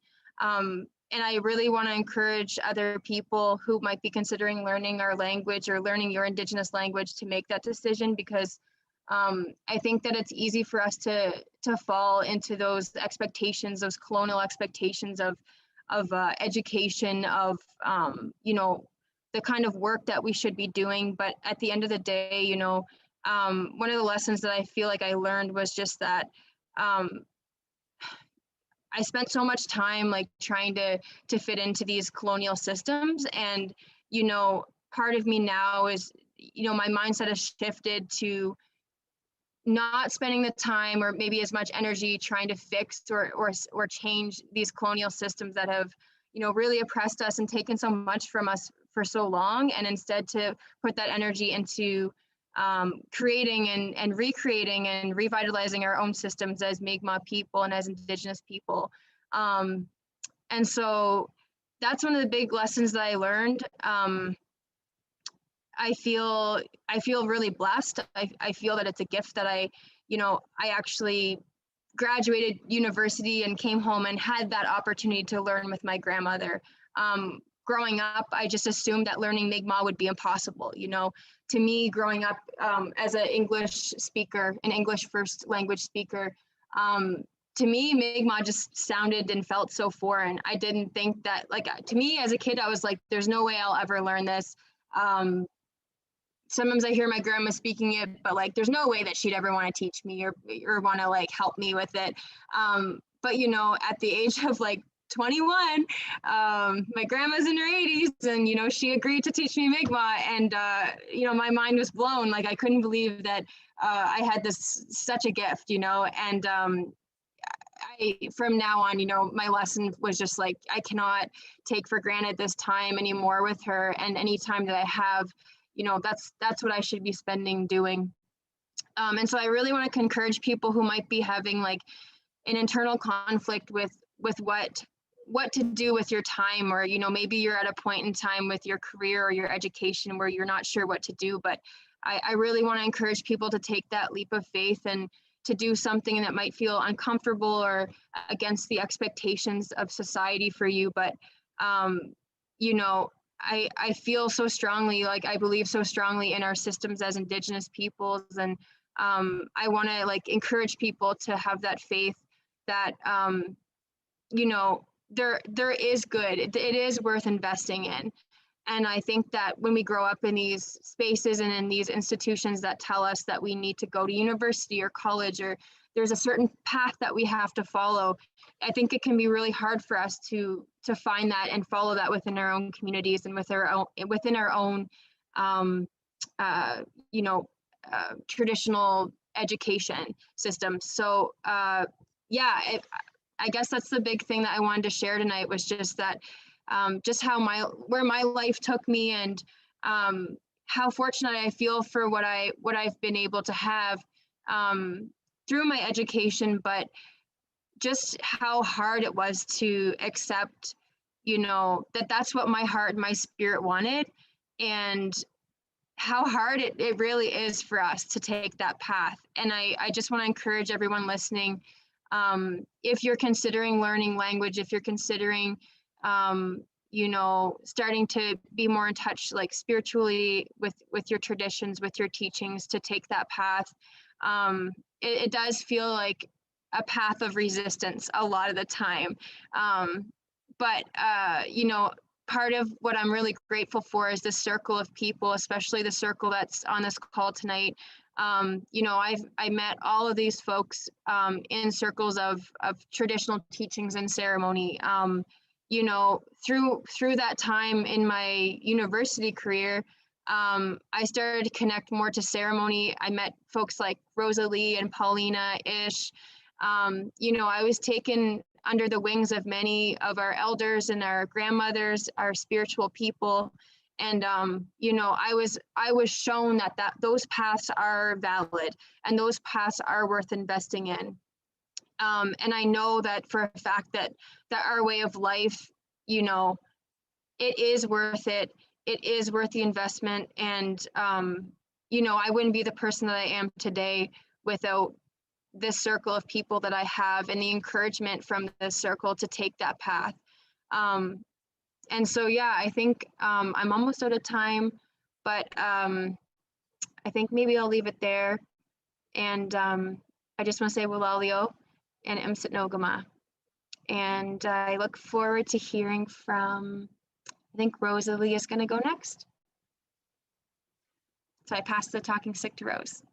And I really want to encourage other people who might be considering learning our language or learning your Indigenous language to make that decision, because I think that it's easy for us to fall into those expectations, those colonial expectations of education, of you know, the kind of work that we should be doing. But at the end of the day, you know, one of the lessons that I feel like I learned was just that I spent so much time like trying to fit into these colonial systems, and, you know, part of me now is, you know, my mindset has shifted to not spending the time or maybe as much energy trying to fix or change these colonial systems that have, you know, really oppressed us and taken so much from us for so long, and instead to put that energy into creating and recreating and revitalizing our own systems as Mi'kmaq people and as Indigenous people. And so that's one of the big lessons that I learned. I feel really blessed. I feel that it's a gift that I actually graduated university and came home and had that opportunity to learn with my grandmother. Growing up, I just assumed that learning Mi'kmaq would be impossible. You know, to me, growing up as an English speaker, an English first language speaker, to me, Mi'kmaq just sounded and felt so foreign. I didn't think that, like, to me as a kid, I was like, there's no way I'll ever learn this. Sometimes I hear my grandma speaking it, but like, there's no way that she'd ever want to teach me or want to like help me with it. But, you know, at the age of like 21, my grandma's in her 80s, and, you know, she agreed to teach me Mi'kmaq, and, you know, my mind was blown. Like, I couldn't believe that I had such a gift, you know, and from now on, you know, my lesson was just like, I cannot take for granted this time anymore with her, and any time that I have, you know, that's what I should be spending doing. And so I really want to encourage people who might be having like an internal conflict with what to do with your time, or, you know, maybe you're at a point in time with your career or your education where you're not sure what to do. But I really want to encourage people to take that leap of faith and to do something that might feel uncomfortable or against the expectations of society for you. But, you know, I feel so strongly, like I believe so strongly in our systems as Indigenous peoples. And I want to like encourage people to have that faith that, you know, there is good. It is worth investing in. And I think that when we grow up in these spaces and in these institutions that tell us that we need to go to university or college, or there's a certain path that we have to follow, I think it can be really hard for us to find that and follow that within our own communities and within our own you know, traditional education system. So yeah, I guess that's the big thing that I wanted to share tonight, was just that just how where my life took me, and how fortunate I feel for what I've been able to have through my education, but just how hard it was to accept, you know, that that's what my heart and my spirit wanted, and how hard it really is for us to take that path. And I just want to encourage everyone listening, if you're considering learning language, if you're considering, you know, starting to be more in touch, like spiritually with your traditions, with your teachings, to take that path. It does feel like a path of resistance a lot of the time. But, you know, part of what I'm really grateful for is the circle of people, especially the circle that's on this call tonight. You know, I met all of these folks in circles of traditional teachings and ceremony. You know, through that time in my university career, I started to connect more to ceremony. I met folks like Rosalie and Paulina Ish. You know, I was taken under the wings of many of our elders and our grandmothers, our spiritual people. And, you know, I was shown that those paths are valid and those paths are worth investing in. And I know that for a fact that our way of life, you know, it is worth it. It is worth the investment. And, you know, I wouldn't be the person that I am today without this circle of people that I have and the encouragement from this circle to take that path. And so, yeah, I think I'm almost out of time, but I think maybe I'll leave it there. And I just want to say Walalio and Imsit Nogama. And I look forward to hearing from, I think Rosalie is going to go next. So I pass the talking stick to Rose.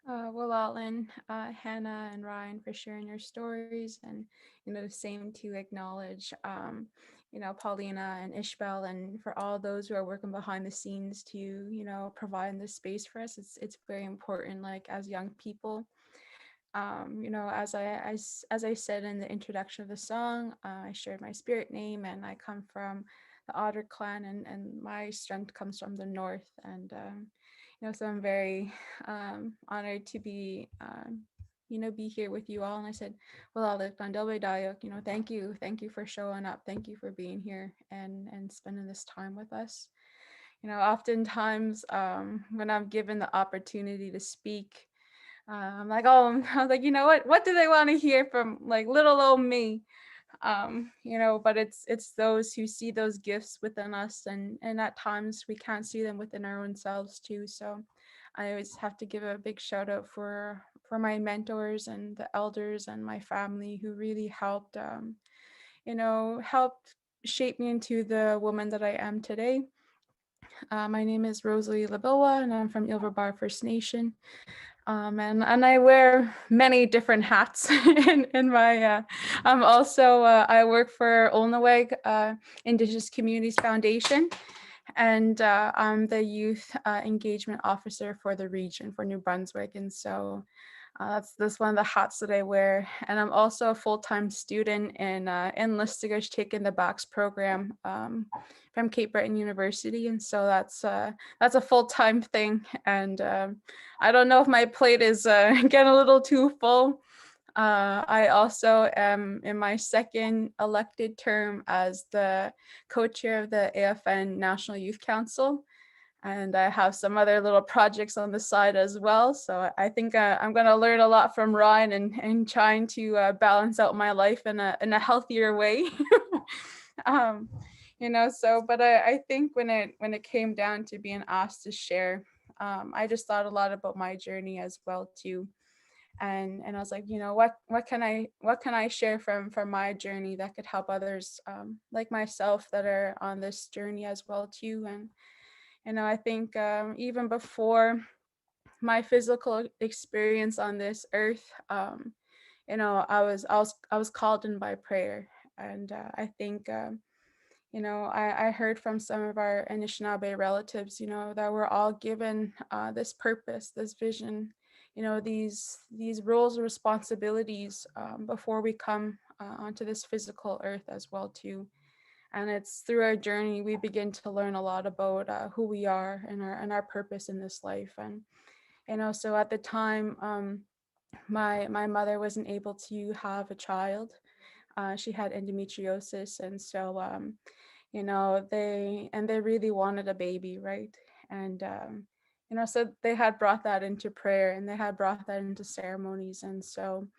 Walalin, Hannah and Ryan, for sharing your stories, and, you know, the same to acknowledge, you know, Paulina and Ishbel, and for all those who are working behind the scenes to, you know, provide this space for us. It's very important, like as young people. You know, as I said in the introduction of the song, I shared my spirit name, and I come from the Otter clan, and my strength comes from the north. And you know, so I'm very honored to be you know, be here with you all. And I said, well, you know, thank you for showing up, thank you for being here and spending this time with us. You know, oftentimes when I'm given the opportunity to speak, I'm like, oh, I was like, you know what do they want to hear from like little old me? You know, but it's those who see those gifts within us, and at times we can't see them within our own selves too. So I always have to give a big shout out for my mentors and the elders and my family who really helped, you know, helped shape me into the woman that I am today. My name is Rosalie LaBillois, and I'm from Ilverbar First Nation. And I wear many different hats in my, I'm also, I work for Olneweg Indigenous Communities Foundation, and I'm the youth engagement officer for the region for New Brunswick. And so That's one of the hats that I wear, and I'm also a full-time student in Listigouche, taking the Bax program from Cape Breton University, and so that's a full-time thing. And I don't know if my plate is getting a little too full. I also am in my second elected term as the co-chair of the AFN National Youth Council. And I have some other little projects on the side as well. So I think I'm going to learn a lot from Ryan and trying to balance out my life in a healthier way. But I think when it came down to being asked to share, I just thought a lot about my journey as well too. And I was like, what can I share from my journey that could help others like myself that are on this journey as well too. And I think even before my physical experience on this earth, I was called in by prayer. And I think I heard from some of our Anishinaabe relatives, that we're all given this purpose, this vision, these roles and responsibilities before we come onto this physical earth as well too. And it's through our journey we begin to learn a lot about who we are and our purpose in this life. And so at the time, my mother wasn't able to have a child. She had endometriosis, and so they really wanted a baby, right? And so they had brought that into prayer, and they had brought that into ceremonies. And so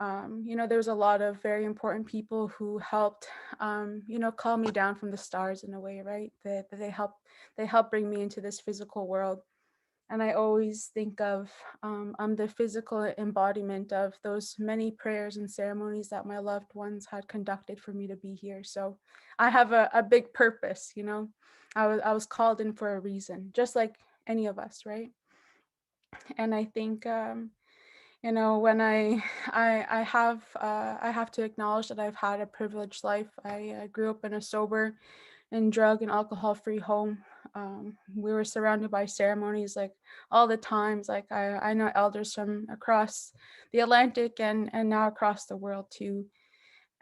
there was a lot of very important people who helped call me down from the stars in a way, right? That they helped bring me into this physical world. And I always think of I'm the physical embodiment of those many prayers and ceremonies that my loved ones had conducted for me to be here. So I have a big purpose. I was called in for a reason, just like any of us, right? And I think when I have to acknowledge that I've had a privileged life. I grew up in a sober and drug and alcohol free home. We were surrounded by ceremonies like all the times. Like I know elders from across the Atlantic and now across the world too.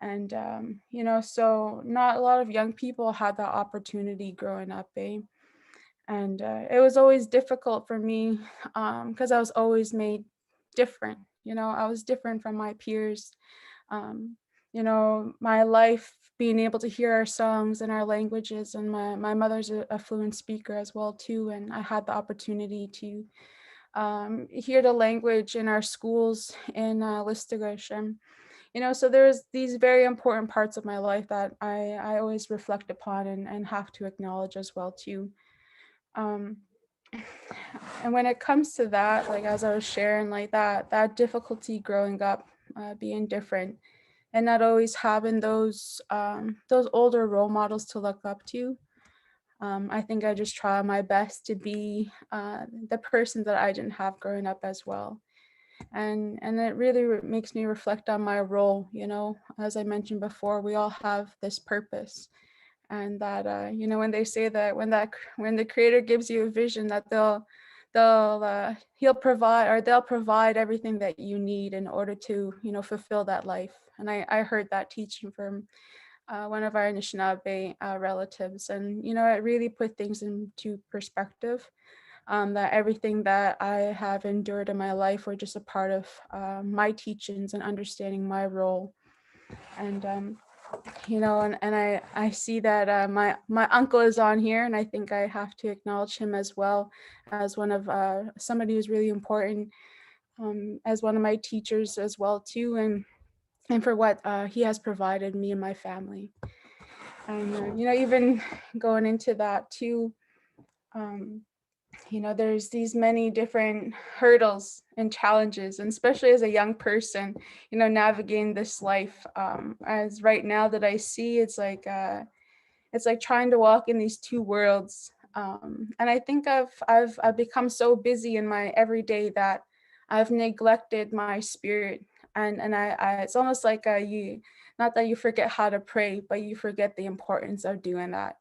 And so not a lot of young people had that opportunity growing up, and it was always difficult for me because I was always made different. I was different from my peers. My life being able to hear our songs and our languages, and my mother's a fluent speaker as well too, and I had the opportunity to hear the language in our schools in Listigouche. And so there's these very important parts of my life that I always reflect upon and have to acknowledge as well too. And when it comes to that, like as I was sharing, like that difficulty growing up, being different, and not always having those older role models to look up to, I think I just try my best to be the person that I didn't have growing up as well. And it really makes me reflect on my role. As I mentioned before, we all have this purpose. And that when they say that when the creator gives you a vision, that they'll provide everything that you need in order to fulfill that life. And I heard that teaching from one of our Anishinaabe relatives, and it really put things into perspective. That everything that I have endured in my life were just a part of my teachings and understanding my role. And I see that my uncle is on here, and I think I have to acknowledge him as well as one of somebody who's really important, as one of my teachers as well too, and for what he has provided me and my family. And even going into that too, there's these many different hurdles and challenges, and especially as a young person, navigating this life. As right now that I see, it's like trying to walk in these two worlds. And I think I've become so busy in my everyday that I've neglected my spirit, and I it's almost like you, not that you forget how to pray, but you forget the importance of doing that.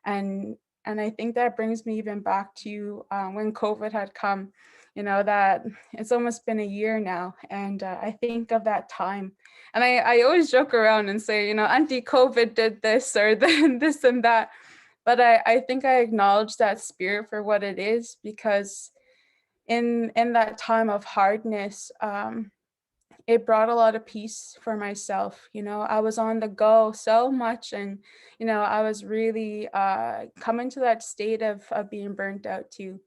And I think that brings me even back to when COVID had come. that it's almost been a year now. And I think of that time, and I always joke around and say, Auntie COVID did this or this and that. But I think I acknowledge that spirit for what it is, because in that time of hardness, it brought a lot of peace for myself. I was on the go so much, and I was really coming to that state of being burnt out too.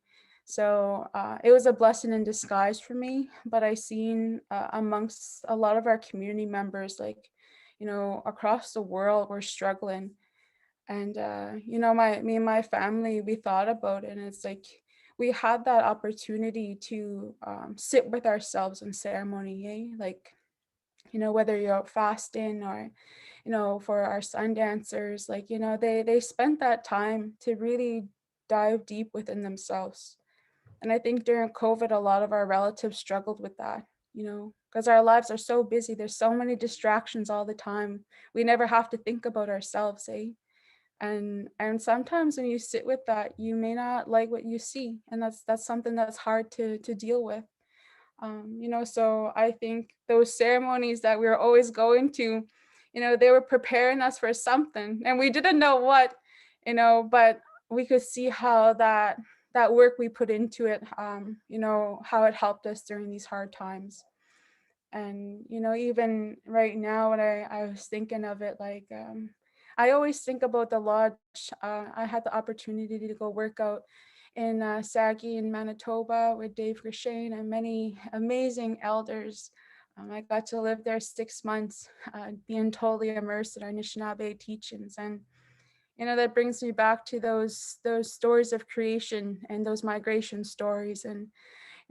So it was a blessing in disguise for me. But I seen amongst a lot of our community members, like across the world, we're struggling. And me and my family, we thought about it, and it's like we had that opportunity to sit with ourselves in ceremony, like whether you're out fasting or for our sun dancers, like they spent that time to really dive deep within themselves. And I think during COVID, a lot of our relatives struggled with that, because our lives are so busy. There's so many distractions all the time. We never have to think about ourselves, eh? And sometimes when you sit with that, you may not like what you see, and that's something that's hard to deal with. So I think those ceremonies that we were always going to, they were preparing us for something, and we didn't know what, but we could see how that work we put into it, how it helped us during these hard times. And even right now, when I was thinking of it, like I always think about the lodge. I had the opportunity to go work out in Saggy in Manitoba with Dave Grishane and many amazing elders. I got to live there 6 months, being totally immersed in our Anishinaabe teachings. And that brings me back to those stories of creation and those migration stories. And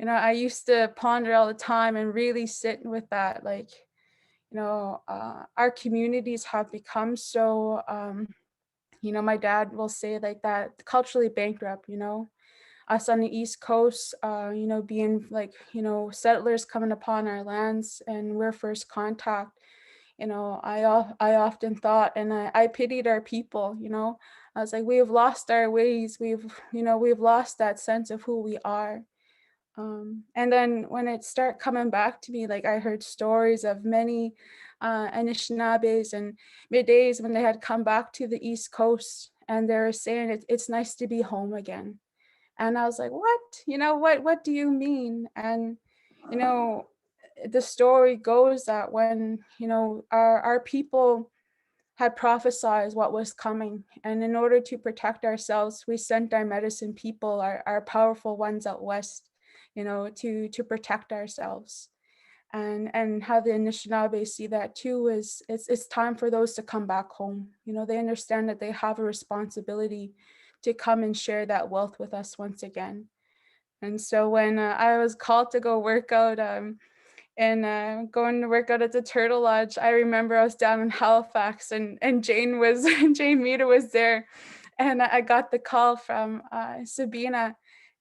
I used to ponder all the time and really sit with that, like our communities have become so my dad will say like that, culturally bankrupt. Us on the East Coast, being like settlers coming upon our lands, and we're first contact. I often thought, and I pitied our people. I was like, we have lost our ways. We've lost that sense of who we are. And then when it started coming back to me, like I heard stories of many Anishinaabes and Middays when they had come back to the East Coast, and they were saying it's nice to be home again. And I was like, what? What do you mean? And the story goes that when our people had prophesied what was coming, and in order to protect ourselves, we sent our medicine people, our powerful ones out west, to protect ourselves. And how the Anishinaabe see that too is it's time for those to come back home. They understand that they have a responsibility to come and share that wealth with us once again. And so when I was called to go work out and going to work out at the Turtle Lodge, I remember I was down in Halifax, and Jane Meader was there, and I got the call from Sabina,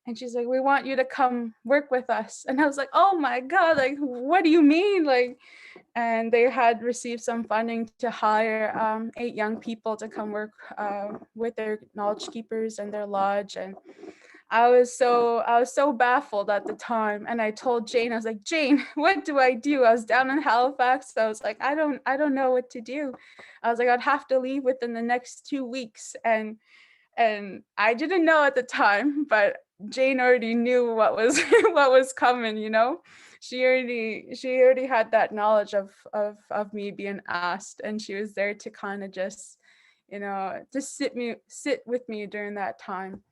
and she's like, "We want you to come work with us." And I was like, "Oh my God, like, what do you mean?" Like, and they had received some funding to hire 8 young people to come work with their knowledge keepers and their lodge. And I was so baffled at the time, and I told Jane, I was like, "Jane, what do I do?" I was down in Halifax, so I was like, I don't know what to do. I was like, I'd have to leave within the next 2 weeks, and I didn't know at the time, but Jane already knew what was what was coming. She already had that knowledge of me being asked, and she was there to kind of just sit with me during that time.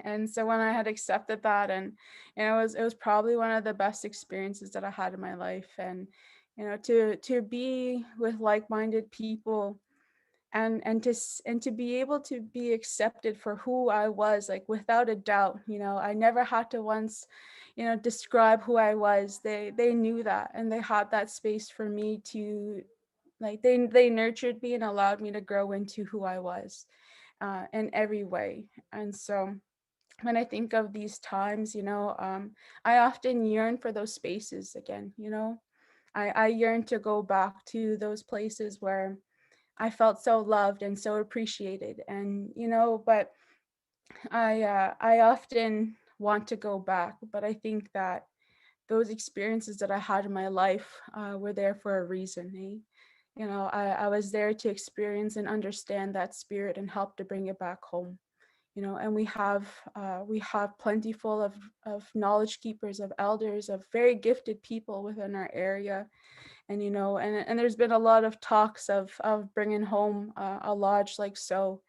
And so when I had accepted that, and it was probably one of the best experiences that I had in my life. And to be with like-minded people, and to be able to be accepted for who I was, like without a doubt. I never had to once describe who I was. They knew that, and they had that space for me to, like, they nurtured me and allowed me to grow into who I was in every way. And so when I think of these times, I often yearn for those spaces again. I yearn to go back to those places where I felt so loved and so appreciated. And but I often want to go back, but I think that those experiences that I had in my life were there for a reason. Eh? You know, I was there to experience and understand that spirit and help to bring it back home. You know, and we have plentiful of knowledge keepers, of elders, of very gifted people within our area. And you know, and there's been a lot of talks of bringing home a lodge like so,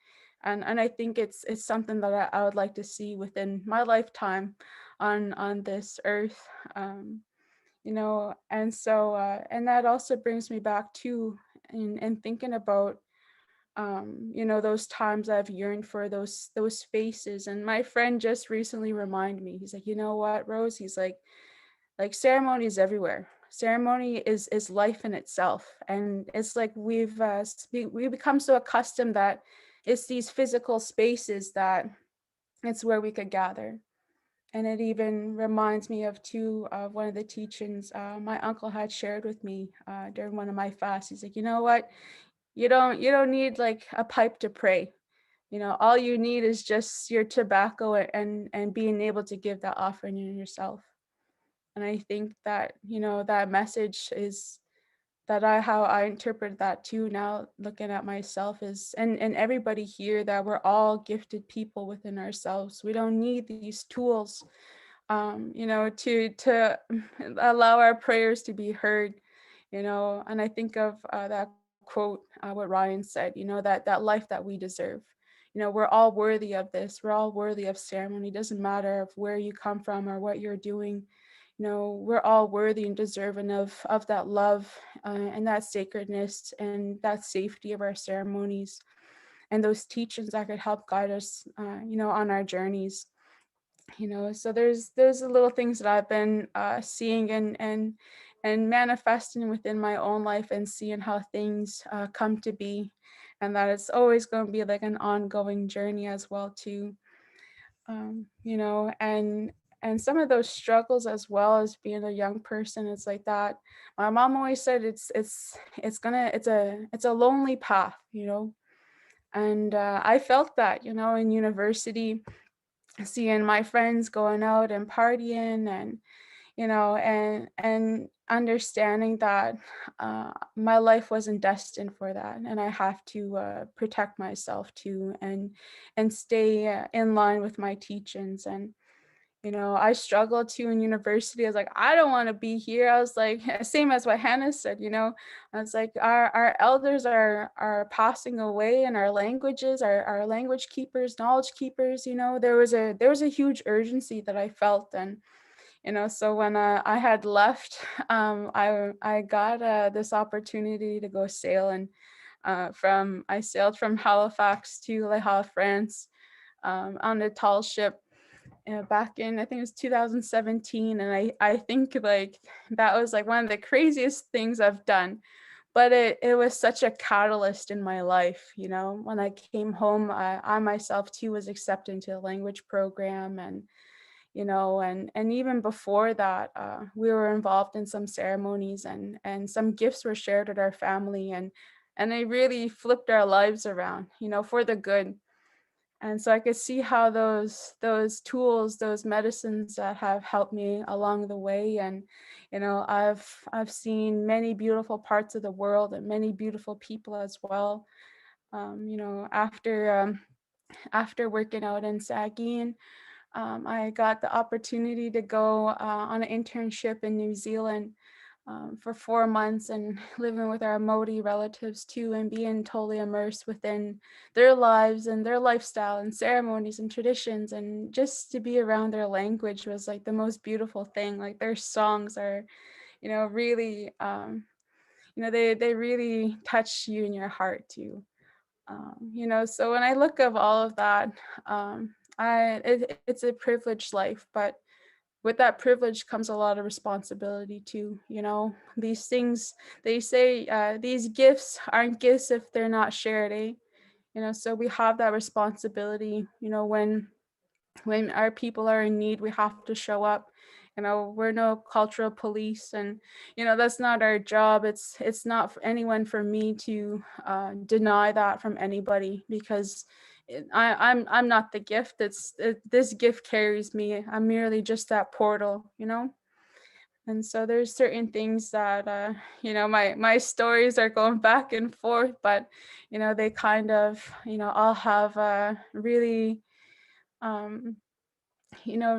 and I think it's something that I would like to see within my lifetime on this earth. You know, and so and that also brings me back to and thinking about you know, those times I've yearned for those spaces. And my friend just recently reminded me, he's like, you know what, Rose, he's like ceremony is everywhere. Ceremony is life in itself. And it's like we become so accustomed that it's these physical spaces that it's where we could gather. And it even reminds me of one of the teachings my uncle had shared with me during one of my fasts. He's like, you know what, you don't need like a pipe to pray. You know, all you need is just your tobacco and being able to give that offering in yourself. And I think that, you know, that message is that how I interpret that too now, looking at myself is and everybody here, that we're all gifted people within ourselves. We don't need these tools you know, to allow our prayers to be heard, you know. And I think of that quote, what Ryan said, you know, that life that we deserve. You know, we're all worthy of this. We're all worthy of ceremony. It doesn't matter of where you come from or what you're doing. You know, we're all worthy and deserving of that love and that sacredness and that safety of our ceremonies and those teachings that could help guide us, you know, on our journeys. You know, so there's the little things that I've been seeing and manifesting within my own life and seeing how things come to be, and that it's always going to be like an ongoing journey as well too. You know, and some of those struggles as well as being a young person, it's like that. My mom always said it's a lonely path, you know. And I felt that, you know, in university, seeing my friends going out and partying, and you know, and understanding that my life wasn't destined for that, and I have to protect myself too, and stay in line with my teachings. And you know, I struggled too in university. I was like, I don't want to be here. I was like, same as what Hannah said, you know, I was like, our elders are passing away, and our languages, our language keepers, knowledge keepers, you know, there was a huge urgency that I felt. And, you know, so when I had left, I got this opportunity to go sail. And I sailed from Halifax to Le Havre, France, on a tall ship back in, I think it was 2017. And I think like that was like one of the craziest things I've done, but it was such a catalyst in my life. You know, when I came home, I myself too was accepted into a language program. And you know, and even before that, we were involved in some ceremonies, and some gifts were shared with our family, and they really flipped our lives around, you know, for the good. And so I could see how those tools, those medicines that have helped me along the way. And you know, I've seen many beautiful parts of the world and many beautiful people as well. You know, after working out in Sagin, I got the opportunity to go on an internship in New Zealand for 4 months, and living with our Māori relatives too, and being totally immersed within their lives and their lifestyle and ceremonies and traditions. And just to be around their language was like the most beautiful thing. Like their songs are, you know, really, you know, they really touch you in your heart too. You know, so when I look of all of that, it's a privileged life, but with that privilege comes a lot of responsibility too. You know, these things, they say these gifts aren't gifts if they're not shared, eh? You know, so we have that responsibility. You know, when our people are in need, we have to show up. You know, we're no cultural police, and you know, that's not our job. It's not for anyone, for me to deny that from anybody, because I'm not the gift. This gift carries me. I'm merely just that portal, you know. And so there's certain things that my stories are going back and forth, but they kind of all have really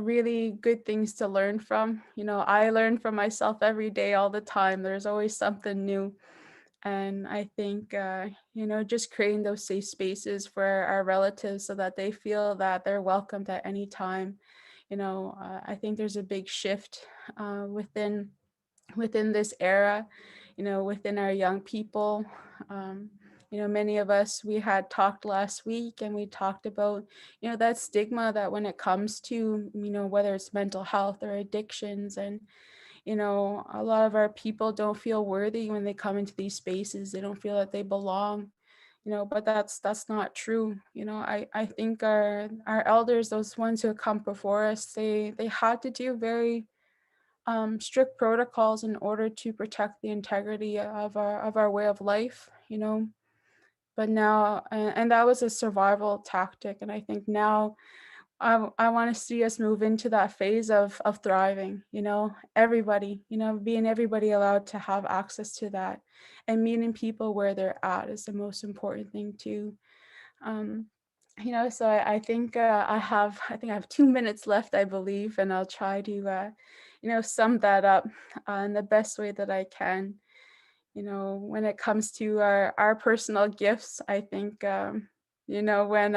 really good things to learn from. I learn from myself every day, all the time. There's always something new. And I think, just creating those safe spaces for our relatives so that they feel that they're welcomed at any time. I think there's a big shift within this era, within our young people. Many of us, we had talked last week and we talked about, that stigma that when it comes to, whether it's mental health or addictions, and a lot of our people don't feel worthy when they come into these spaces. They don't feel that they belong, but that's not true. I think our elders, those ones who have come before us, they had to do very strict protocols in order to protect the integrity of our way of life, but now, and that was a survival tactic. And I think now I want to see us move into that phase of thriving, everybody, being everybody allowed to have access to that, and meeting people where they're at is the most important thing too. Um, so I think I think I have 2 minutes left, I believe, and I'll try to sum that up in the best way that I can. When it comes to our personal gifts, I think when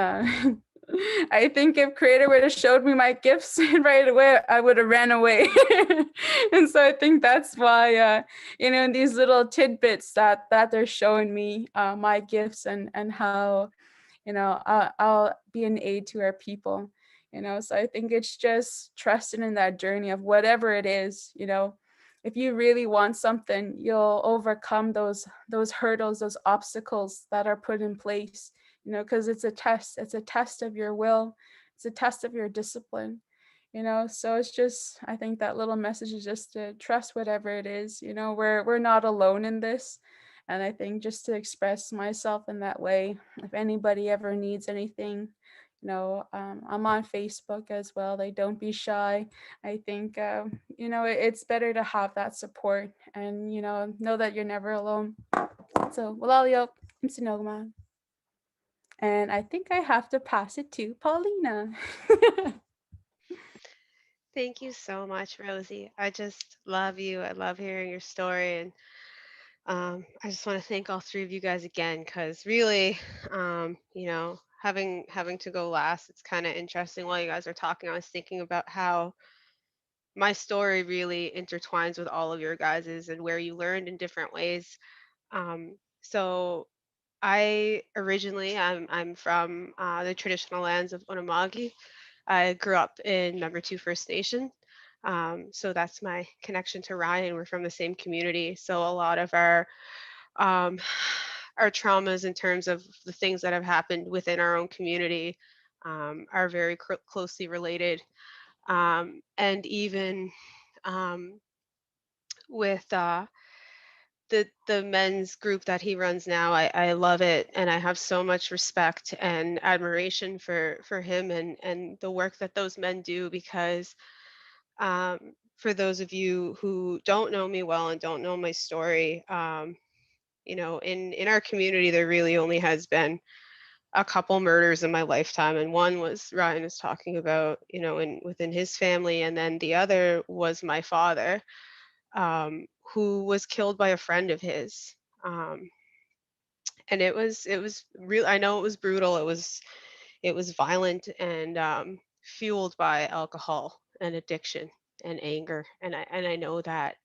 I think if Creator would have showed me my gifts right away, I would have ran away. And so I think that's why in these little tidbits that they're showing me my gifts, and how I'll be an aid to our people. So I think it's just trusting in that journey of whatever it is. If you really want something, you'll overcome those hurdles, those obstacles that are put in place, because it's a test of your will. It's a test of your discipline. So it's just, I think that little message is just to trust whatever it is. We're not alone in this. And I think just to express myself in that way, if anybody ever needs anything, I'm on Facebook as well. They don't be shy. I think, it's better to have that support, and, know that you're never alone. So, Walalio, Imsinogma. And I think I have to pass it to Paulina. Thank you so much, Rosie. I just love you. I love hearing your story. And I just want to thank all three of you guys again, because really, having to go last, it's kind of interesting. While you guys are talking, I was thinking about how my story really intertwines with all of your guys's, and where you learned in different ways. So I'm from the traditional lands of Wabanaki. I grew up in Membertou First Nation. So that's my connection to Ryan. We're from the same community. So a lot of um, our traumas in terms of the things that have happened within our own community are very closely related. And even with the men's group that he runs now, I love it, and I have so much respect and admiration for him and the work that those men do. Because for those of you who don't know me well and don't know my story, in our community, there really only has been a couple murders in my lifetime, and one was Ryan was talking about, within his family, and then the other was my father, who was killed by a friend of his. And it was real. I know it was brutal. It was violent, and fueled by alcohol and addiction and anger. And I know that.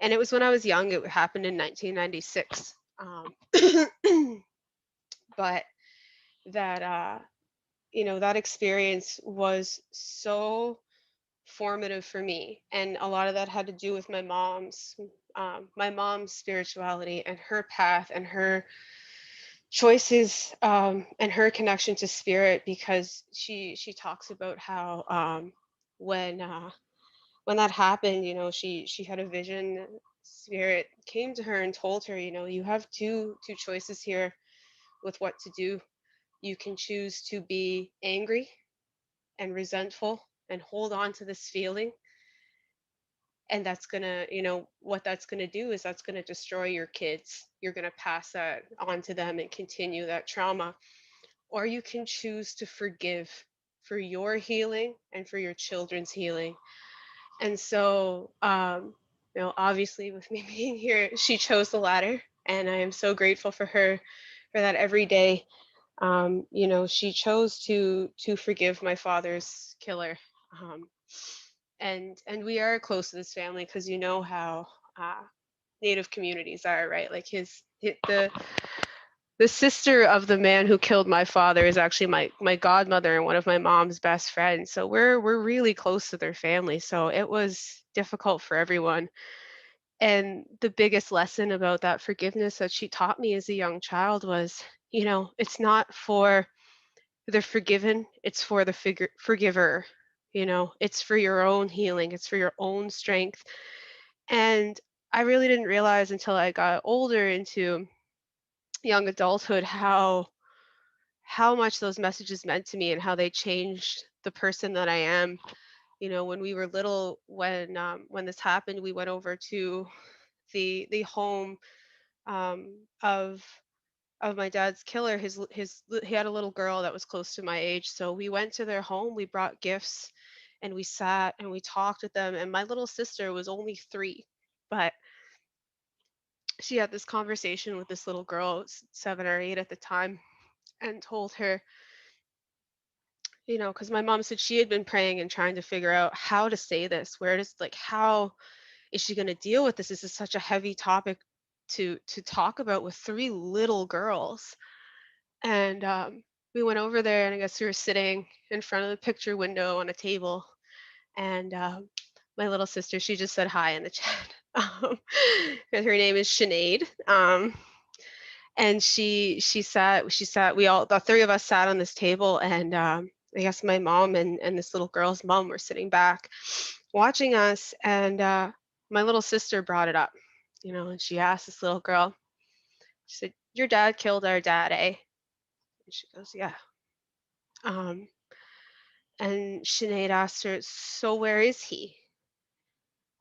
And it was when I was young. It happened in 1996. But that that experience was so formative for me, and a lot of that had to do with my mom's spirituality and her path and her choices, and her connection to spirit, because she talks about how when that happened, she had a vision. Spirit came to her and told her, you have two choices here with what to do. You can choose to be angry and resentful and hold on to this feeling. And that's gonna, what that's gonna do is that's gonna destroy your kids. You're gonna pass that on to them and continue that trauma. Or you can choose to forgive for your healing and for your children's healing. And so, obviously, with me being here, she chose the latter, and I am so grateful for her for that every day. She chose to forgive my father's killer, and we are close to this family because you know how uh, Native communities are, right? Like the sister of the man who killed my father is actually my godmother and one of my mom's best friends. So we're really close to their family. So it was difficult for everyone. And the biggest lesson about that forgiveness that she taught me as a young child was, it's not for the forgiven, it's for the forgiver. It's for your own healing, it's for your own strength. And I really didn't realize until I got older into young adulthood how much those messages meant to me and how they changed the person that I am. When we were little, when this happened, we went over to the home of my dad's killer. He had a little girl that was close to my age, so we went to their home. We brought gifts, and we sat and we talked with them. And my little sister was only 3, but she had this conversation with this little girl, 7 or 8 at the time, and told her, because my mom said she had been praying and trying to figure out how to say this, how is she going to deal with this? This is such a heavy topic to talk about with 3 little girls. And we went over there, and I guess we were sitting in front of the picture window on a table. And my little sister, she just said hi in the chat. And her name is Sinead. And she sat, the 3 of us sat on this table, and I guess my mom and this little girl's mom were sitting back watching us. And my little sister brought it up, and she asked this little girl, she said, "Your dad killed our dad, eh?" And she goes, "Yeah." Um, and Sinead asked her, "So where is he?"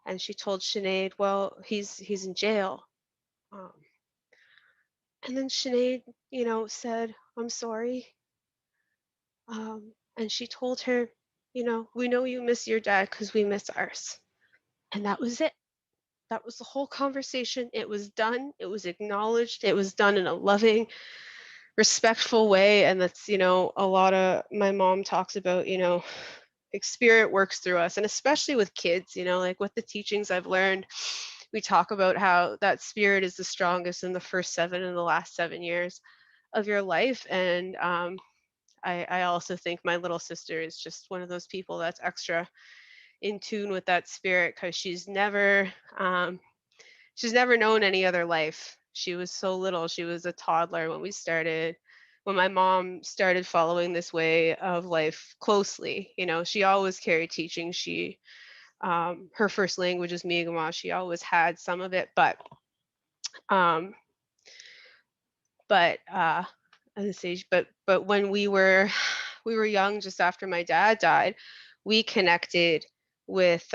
And she told Sinead, "Well, he's in jail." Um, and then Sinead, said, "I'm sorry." And she told her, "We know you miss your dad because we miss ours." And that was it. That was the whole conversation. It was done. It was acknowledged. It was done in a loving, respectful way. And that's, a lot of my mom talks about, like spirit works through us. And especially with kids, like with the teachings I've learned, we talk about how that spirit is the strongest in the first 7 and the last 7 years of your life. And I also think my little sister is just one of those people that's extra in tune with that spirit because she's never known any other life. She was so little. She was a toddler when my mom started following this way of life closely. She always carried teaching. Her first language is Mi'kmaq. She always had some of it, um, but at this age, but when we were young, just after my dad died, we connected with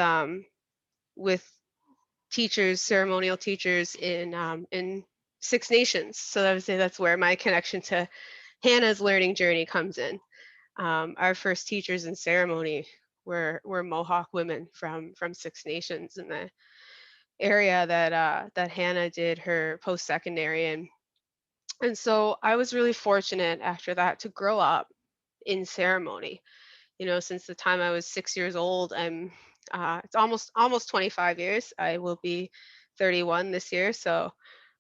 teachers, ceremonial teachers in Six Nations. So I would say that's where my connection to Hannah's learning journey comes in. Our first teachers in ceremony were Mohawk women from Six Nations in the area that Hannah did her post-secondary in. And so I was really fortunate after that to grow up in ceremony. Since the time I was 6 years old, it's almost 25 years. I will be 31 this year, so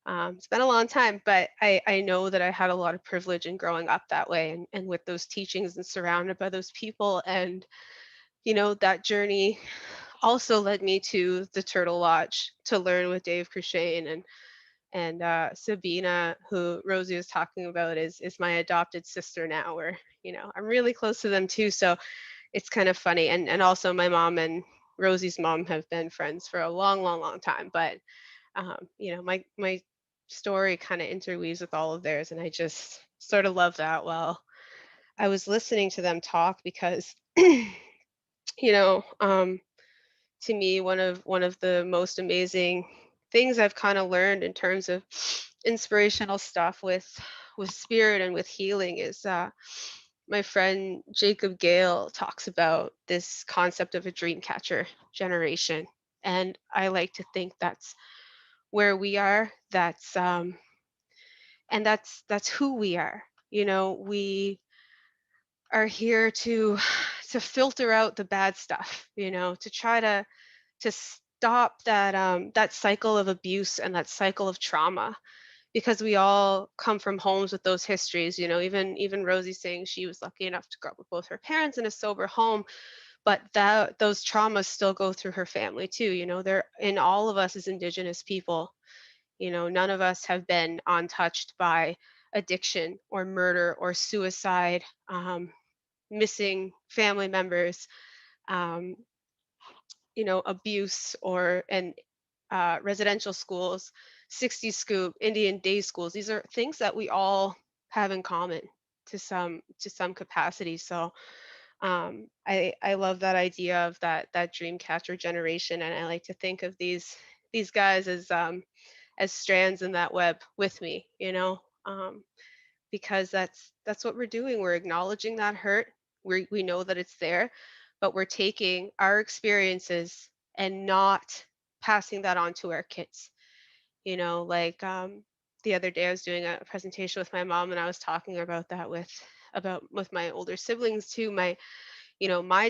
it's been a long time. But I know that I had a lot of privilege in growing up that way, and with those teachings and surrounded by those people. And that journey also led me to the Turtle Lodge to learn with Dave Crushane and Sabina, who Rosie was talking about, is my adopted sister now. Where I'm really close to them too, so it's kind of funny. And also my mom and Rosie's mom have been friends for a long, long, long time. But my story kind of interweaves with all of theirs, and I just sort of love that. Well, I was listening to them talk because, you know, to me, one of the most amazing things I've kind of learned in terms of inspirational stuff with spirit and with healing is my friend Jacob Gale talks about this concept of a dream catcher generation. And I like to think that's where we are. That's who we are. You know, we are here to to filter out the bad stuff, you know, to try to stop that cycle of abuse and that cycle of trauma, because we all come from homes with those histories. You know, even Rosie saying she was lucky enough to grow up with both her parents in a sober home, but that those traumas still go through her family too. You know, they're in all of us as Indigenous people. You know, none of us have been untouched by addiction or murder or suicide, missing family members, um, you know, abuse, or and residential schools, 60 scoop, Indian day schools. These are things that we all have in common to some capacity. So I love that idea of that dream catcher generation, and I like to think of these guys as strands in that web with me, you know, because that's what we're doing. We're acknowledging that hurt. We know that it's there, but we're taking our experiences and not passing that on to our kids. You know, like the other day I was doing a presentation with my mom, and I was talking about that with my older siblings too. My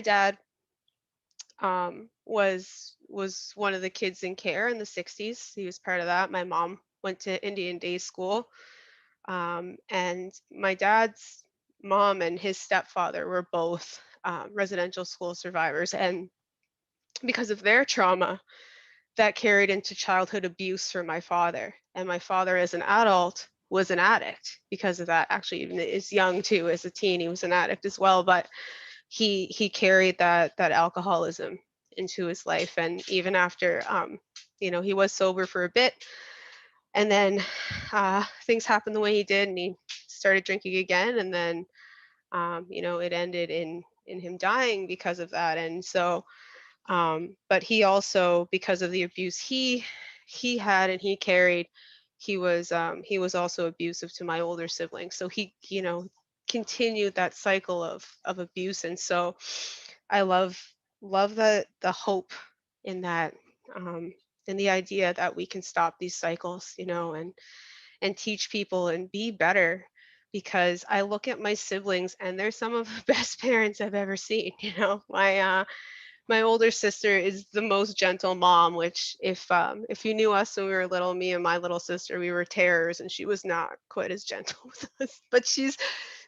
dad was one of the kids in care in the 60s. He was part of that. My mom went to Indian day school, and my dad's mom and his stepfather were both residential school survivors. And because of their trauma, that carried into childhood abuse for my father. And my father, as an adult, was an addict because of that. Actually, even as young too, as a teen, he was an addict as well. But he carried that alcoholism into his life. And even after, he was sober for a bit, and then things happened the way he did, and he started drinking again, and then it ended in him dying because of that. And so but he also, because of the abuse he had and he carried, he was also abusive to my older siblings. So he continued that cycle of abuse. And so I love the hope in that, in the idea that we can stop these cycles, and teach people and be better. Because I look at my siblings and they're some of the best parents I've ever seen. My older sister is the most gentle mom, which if you knew us when we were little, me and my little sister, we were terrors, and she was not quite as gentle with us. But she's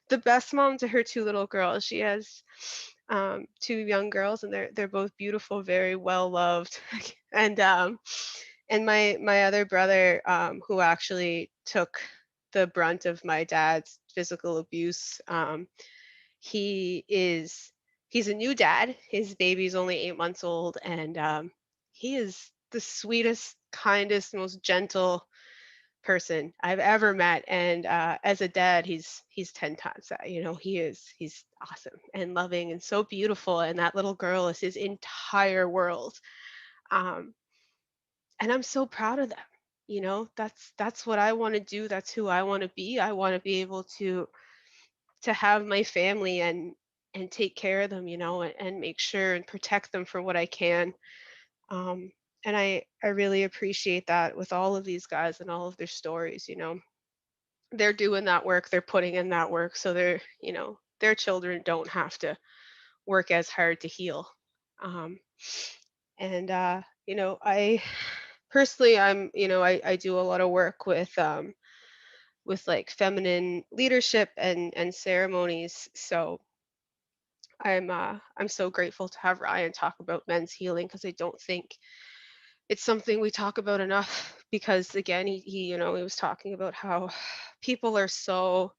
the best mom to her two little girls. She has two young girls, and they're both beautiful, very well loved. And my other brother, who actually took the brunt of my dad's physical abuse, he's a new dad. His baby's only 8 months old, and he is the sweetest, kindest, most gentle person I've ever met. And as a dad, he's 10 times that. He's awesome and loving and so beautiful. And that little girl is his entire world. Um, and I'm so proud of them. That's what I want to do. That's who I want to be. I want to be able to have my family and take care of them, and make sure and protect them for what I can. Um, and I really appreciate that with all of these guys and all of their stories. They're doing that work, they're putting in that work, so their children don't have to work as hard to heal. Um, and I personally, I do a lot of work with like feminine leadership and ceremonies. So I'm so grateful to have Ryan talk about men's healing, because I don't think it's something we talk about enough. Because again, he was talking about how people are so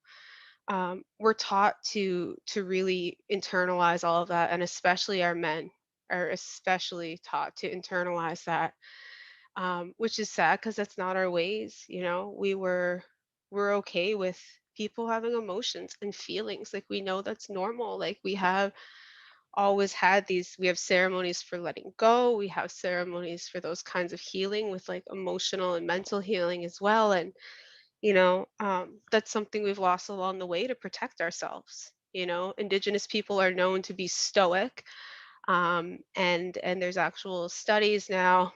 we're taught to really internalize all of that, and especially our men are especially taught to internalize that, which is sad because that's not our ways. We're okay with people having emotions and feelings. Like, we know that's normal. Like, we have always had these, we have ceremonies for letting go, we have ceremonies for those kinds of healing with like emotional and mental healing as well. And that's something we've lost along the way to protect ourselves. Indigenous people are known to be stoic, and there's actual studies now,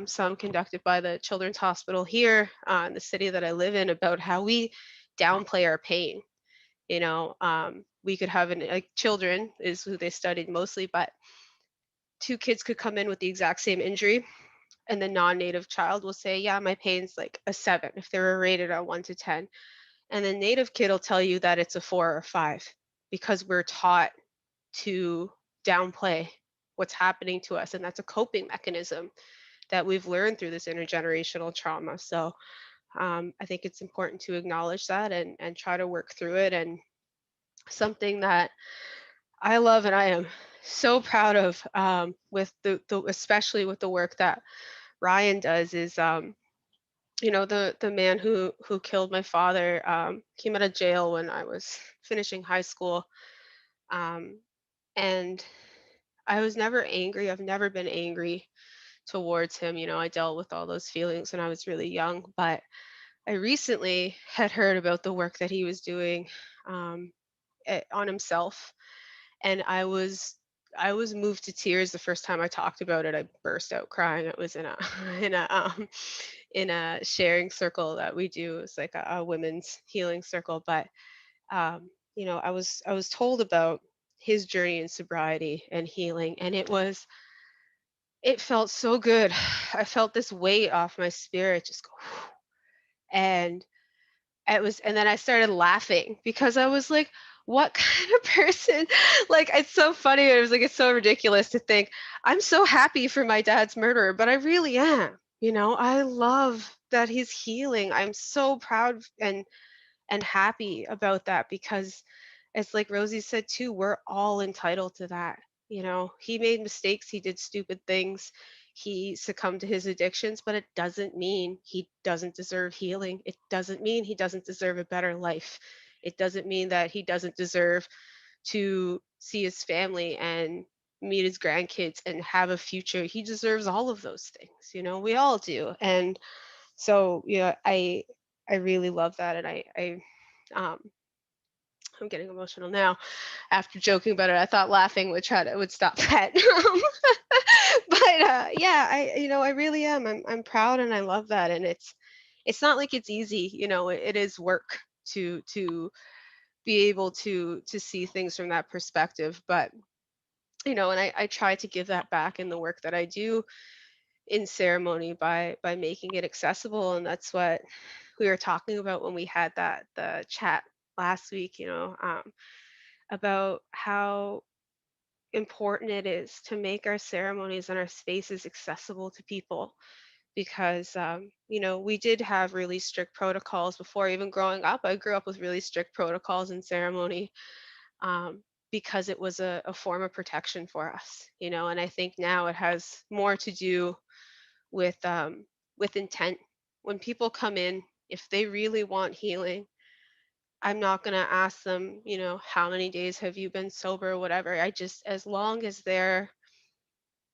some conducted by the Children's Hospital here in the city that I live in, about how we downplay our pain. We could have like, children is who they studied mostly, but two kids could come in with the exact same injury, and the non-native child will say, yeah, my pain's like a 7 if they were rated on 1 to 10, and the native kid will tell you that it's a 4 or 5, because we're taught to downplay what's happening to us, and that's a coping mechanism that we've learned through this intergenerational trauma. So I think it's important to acknowledge that, and try to work through it. And something that I love and I am so proud of, with the especially with the work that Ryan does, is the man who killed my father, came out of jail when I was finishing high school, um, and I was never angry. I've never been angry towards him. I dealt with all those feelings when I was really young, but I recently had heard about the work that he was doing, um, on himself, and I was moved to tears the first time I talked about it. I burst out crying. It was in a in a sharing circle that we do. It's like a women's healing circle. But I was told about his journey in sobriety and healing, and it felt so good. I felt this weight off my spirit just go, and and then I started laughing because I was like, what kind of person? Like, it's so funny. It was like, it's so ridiculous to think I'm so happy for my dad's murderer, but I really am. I love that he's healing. I'm so proud and happy about that, because it's like Rosie said too, we're all entitled to that. He made mistakes, he did stupid things, he succumbed to his addictions, but it doesn't mean he doesn't deserve healing. It doesn't mean he doesn't deserve a better life. It doesn't mean that he doesn't deserve to see his family and meet his grandkids and have a future. He deserves all of those things. We all do. And so, I really love that. And um I'm getting emotional now after joking about it. I thought laughing would stop that. But yeah, I really am. I'm proud and I love that. And it's not like it's easy. It is work to be able to see things from that perspective. But and I try to give that back in the work that I do in ceremony by making it accessible. And that's what we were talking about when we had the chat last week. About how important it is to make our ceremonies and our spaces accessible to people, because we did have really strict protocols before. Even growing up, I grew up with really strict protocols in ceremony, um, because it was a form of protection for us. And I think now it has more to do with intent. When people come in, if they really want healing, I'm not going to ask them, how many days have you been sober or whatever. I just, as long as their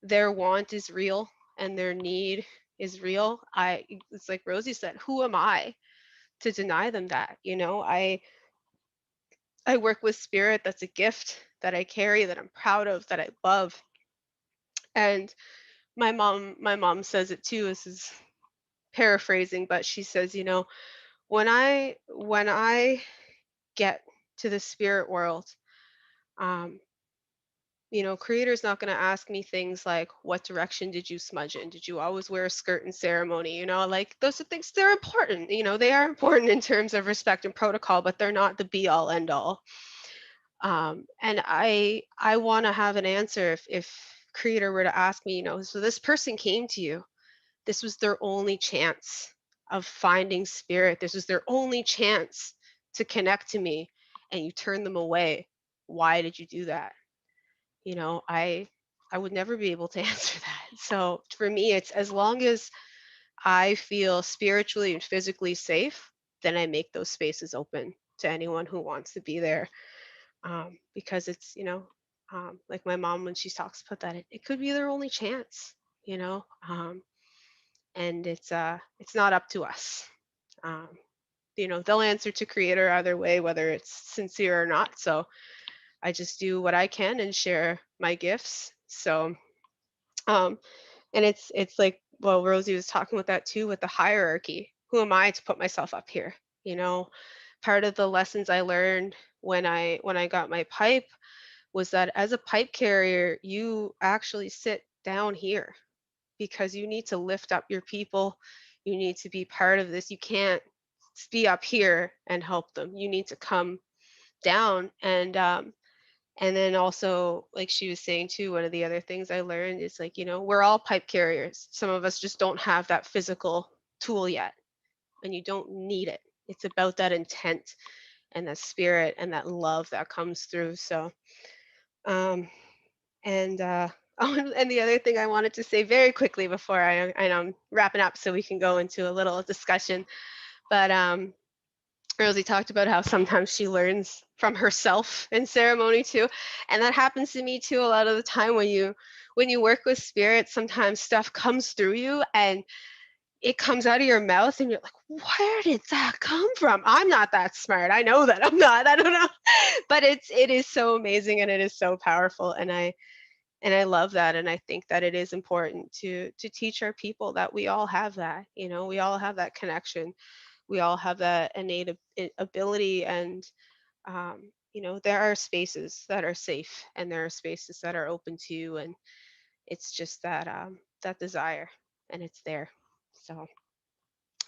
want is real and their need is real, it's like Rosie said, who am I to deny them that? I work with spirit. That's a gift that I carry, that I'm proud of, that I love. And my mom says it too. This is paraphrasing, but she says, when I get to the spirit world, um, creator's not going to ask me things like, what direction did you smudge in? Did you always wear a skirt in ceremony? Like, those are things, they're important. They are important in terms of respect and protocol, but they're not the be all end all. And I want to have an answer if creator were to ask me, so this person came to you, this was their only chance of finding spirit. This was their only chance to connect to me, and you turned them away. Why did you do that? I would never be able to answer that. So for me, it's as long as I feel spiritually and physically safe, then I make those spaces open to anyone who wants to be there, because it's, like my mom, when she talks about that, it could be their only chance, you know, and it's not up to us. Um, they'll answer to creator either way, whether it's sincere or not. So I just do what I can and share my gifts. So, um, and it's like, well, Rosie was talking with that too, with the hierarchy. Who am I to put myself up here? You know, part of the lessons I learned when I got my pipe was that as a pipe carrier, you actually sit down here because you need to lift up your people. You need to be part of this. You can't be up here and help them. You need to come down. And then also, like she was saying too, one of the other things I learned is, like, we're all pipe carriers. Some of us just don't have that physical tool yet, and you don't need it. It's about that intent and that spirit and that love that comes through. So, um, and oh, and the other thing I wanted to say very quickly before I know I'm wrapping up, so we can go into a little discussion. But Rosie talked about how sometimes she learns from herself in ceremony too, and that happens to me too a lot of the time. When you work with spirit, sometimes stuff comes through you and it comes out of your mouth and you're like, where did that come from? I'm not that smart. I know that I'm not. I don't know. But it is so amazing and it is so powerful, and I love that, and I think that it is important to teach our people that we all have that. We all have that connection. We all have that innate ability, and there are spaces that are safe and there are spaces that are open to you, and it's just that desire, and it's there. So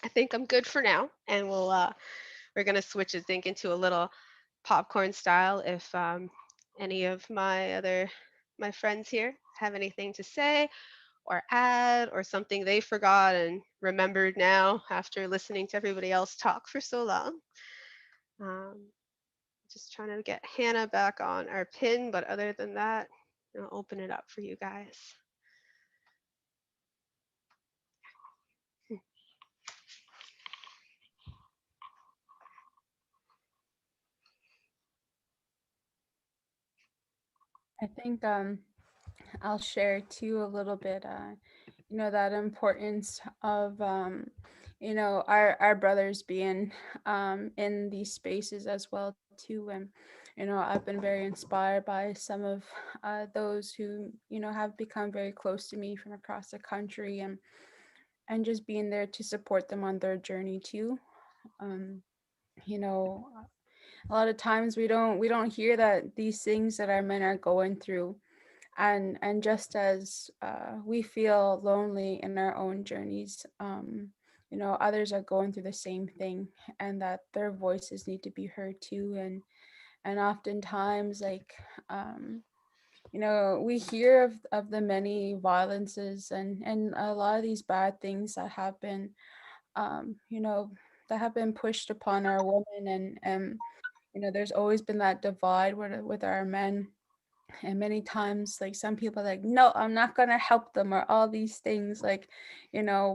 I think I'm good for now, and we're gonna switch, I think, into a little popcorn style. If any of my friends here have anything to say or add, or something they forgot and remembered now after listening to everybody else talk for so long. Um, just trying to get Hannah back on our pin, but other than that, I'll open it up for you guys. I think I'll share too a little bit, that importance of, our brothers being in these spaces as well too. And, I've been very inspired by some of those who, have become very close to me from across the country, and just being there to support them on their journey too. Um, you know, a lot of times we don't hear that these things that our men are going through, and just as we feel lonely in our own journeys, others are going through the same thing, and that their voices need to be heard too. And oftentimes, like, we hear of the many violences and a lot of these bad things that have been, um, you know that have been pushed upon our women, and there's always been that divide with our men. And many times, like, some people are like, no, I'm not gonna help them, or all these things, like,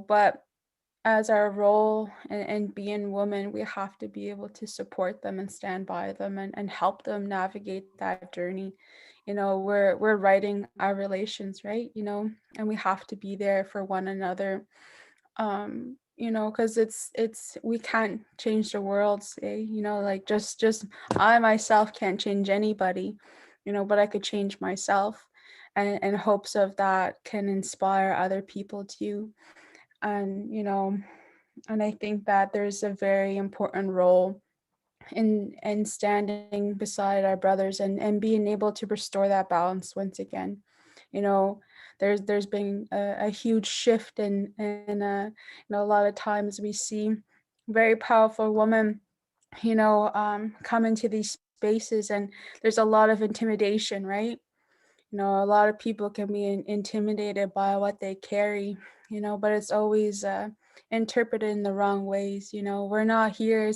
but as our role and being women, we have to be able to support them and stand by them, and help them navigate that journey. We're writing our relations, right? And we have to be there for one another, because it's we can't change the world, say, like, just I myself can't change anybody, but I could change myself, and hopes of that can inspire other people too. And I think that there's a very important role in standing beside our brothers, and being able to restore that balance once again. you know there's been a huge shift in a lot of times we see very powerful women, come into these spaces, and there's a lot of intimidation, right? A lot of people can be intimidated by what they carry, but it's always interpreted in the wrong ways. We're not here.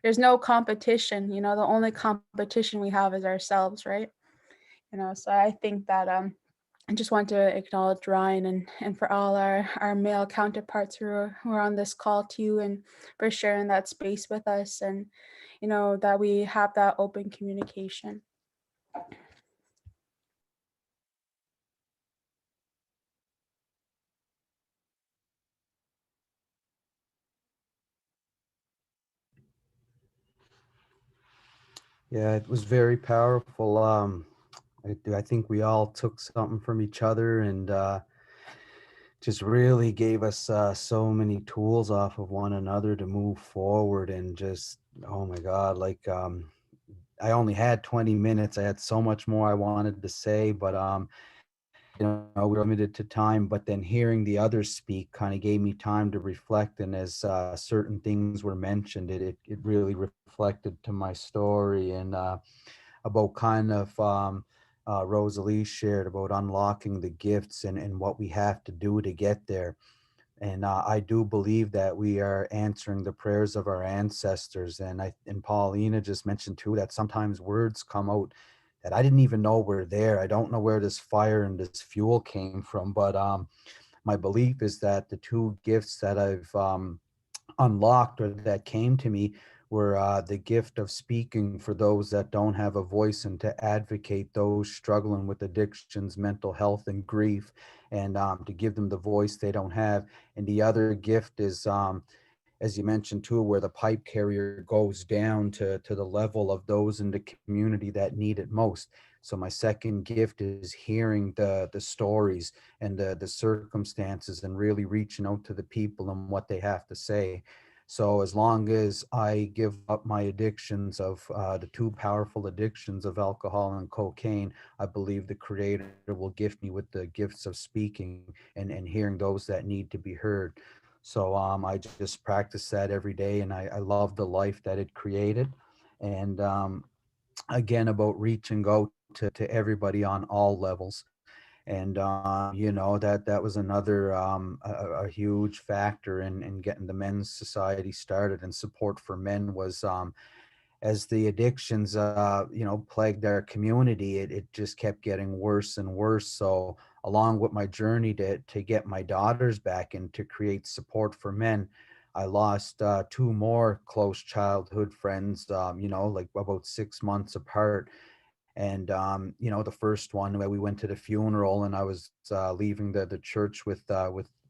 There's no competition. The only competition we have is ourselves, right? So I think that I just want to acknowledge Ryan and for all our male counterparts who are on this call too, and for sharing that space with us, and that we have that open communication. Yeah, it was very powerful. I think we all took something from each other, and just really gave us so many tools off of one another to move forward. And just, oh my God, like I only had 20 minutes. I had so much more I wanted to say, but we were limited to time. But then hearing the others speak kind of gave me time to reflect. And as certain things were mentioned, it really reflected to my story, and about kind of Rosalie shared about unlocking the gifts and what we have to do to get there. And I do believe that we are answering the prayers of our ancestors. And Paulina just mentioned too that sometimes words come out that I didn't even know were there. I don't know where this fire and this fuel came from, but my belief is that the two gifts that I've unlocked, or that came to me, were the gift of speaking for those that don't have a voice, and to advocate those struggling with addictions, mental health, and grief, and to give them the voice they don't have. And the other gift is, as you mentioned too, where the pipe carrier goes down to the level of those in the community that need it most. So my second gift is hearing the stories and the circumstances, and really reaching out to the people and what they have to say. So as long as I give up my addictions of the two powerful addictions of alcohol and cocaine, I believe the Creator will gift me with the gifts of speaking and hearing those that need to be heard. So I just practice that every day, and I love the life that it created. And again, about reaching out to everybody on all levels. And that was another a huge factor in getting the men's society started. And support for men was, as the addictions plagued our community, it just kept getting worse and worse. So along with my journey to get my daughters back and to create support for men, I lost two more close childhood friends, like about 6 months apart. And the first one, where we went to the funeral, and I was leaving the church with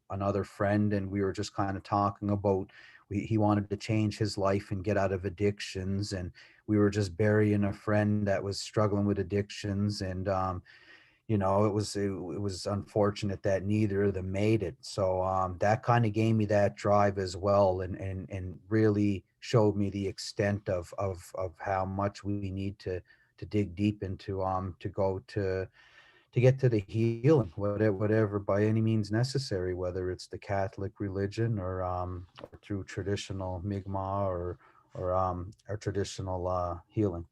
another friend, and we were just kind of talking about, he wanted to change his life and get out of addictions, and we were just burying a friend that was struggling with addictions. And it was unfortunate that neither of them made it. So that kind of gave me that drive as well, and really showed me the extent of how much we need to dig deep into, to get to the healing, whatever by any means necessary, whether it's the Catholic religion, or through traditional Mi'kmaq, or our traditional healing.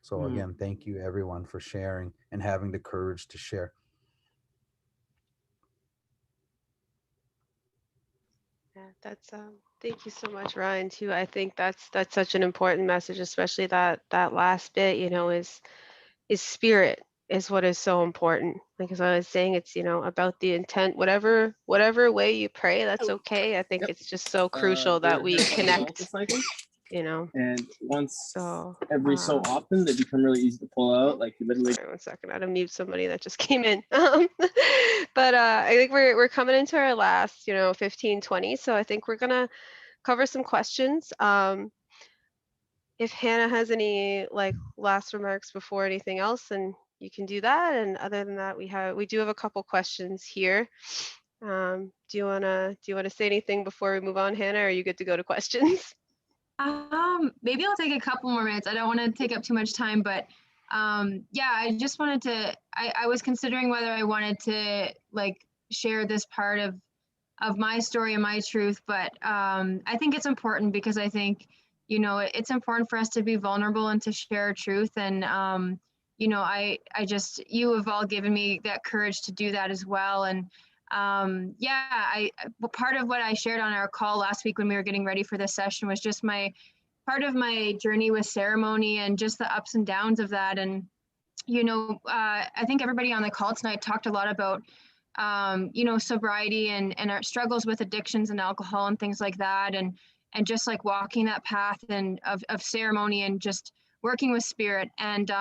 So again, thank you everyone for sharing and having the courage to share. Yeah, that's thank you so much, Ryan, too. I think that's such an important message, especially that last bit, is spirit is what is so important. Like as I was saying, it's about the intent, whatever way you pray, that's okay. I think it's just so crucial that we connect, And once so every so often, they become really easy to pull out. Like you literally. sorry, 1 second, I had to mute somebody that just came in. But I think we're coming into our last 15-20, so I think we're gonna cover some questions. If Hannah has any last remarks before anything else, then you can do that. And other than that, we do have a couple questions here. Do you wanna say anything before we move on, Hannah? Or are you good to go to questions? Maybe I'll take a couple more minutes. I don't want to take up too much time, but yeah, I just wanted to, I was considering whether I wanted to share this part of my story and my truth, but I think it's important because I think, it's important for us to be vulnerable and to share our truth. And, I just, you have all given me that courage to do that as well. And yeah, part of what I shared on our call last week when we were getting ready for this session was just part of my journey with ceremony and just the ups and downs of that. And I think everybody on the call tonight talked a lot about, sobriety and our struggles with addictions and alcohol and things like that. And just like walking that path and of ceremony and just working with spirit. And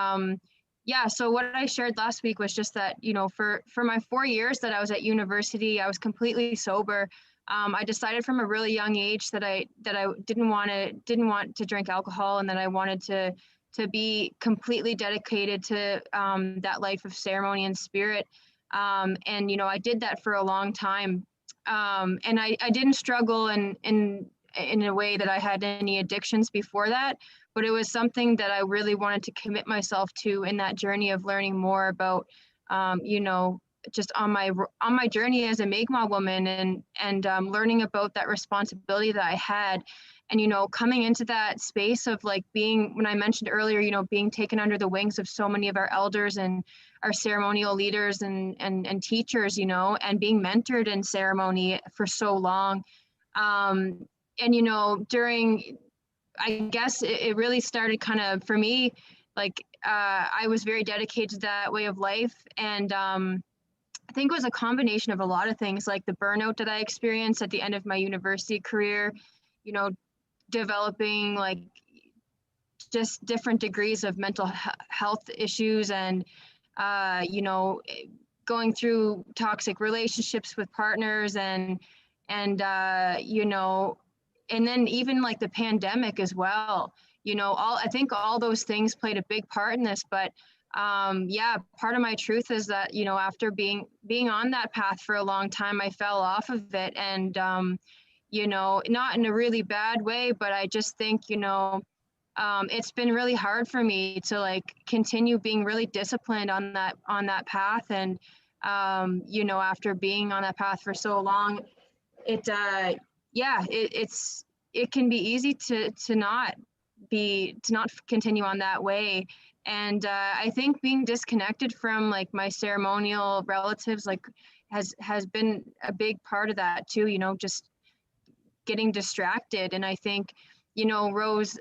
so what I shared last week was just that, for my 4 years that I was at university, I was completely sober. I decided from a really young age that I didn't want to drink alcohol, and that I wanted to be completely dedicated to that life of ceremony and spirit. And I did that for a long time. And I didn't struggle in a way that I had any addictions before that, but it was something that I really wanted to commit myself to in that journey of learning more about, just on my journey as a Mi'kmaq woman, and learning about that responsibility that I had. And, coming into that space of like being, when I mentioned earlier, being taken under the wings of so many of our elders and our ceremonial leaders and teachers, and being mentored in ceremony for so long. And, during, I guess it really started kind of for me, like I was very dedicated to that way of life. And I think it was a combination of a lot of things, like the burnout that I experienced at the end of my university career, developing like just different degrees of mental health issues, and going through toxic relationships with partners, and then even like the pandemic as well. I think all those things played a big part in this. But part of my truth is that, after being on that path for a long time, I fell off of it. And not in a really bad way, but I just think, it's been really hard for me to like continue being really disciplined on that path. And after being on that path for so long, it can be easy to not continue on that way. And I think being disconnected from like my ceremonial relatives like has been a big part of that too, just getting distracted. And I think, Rose,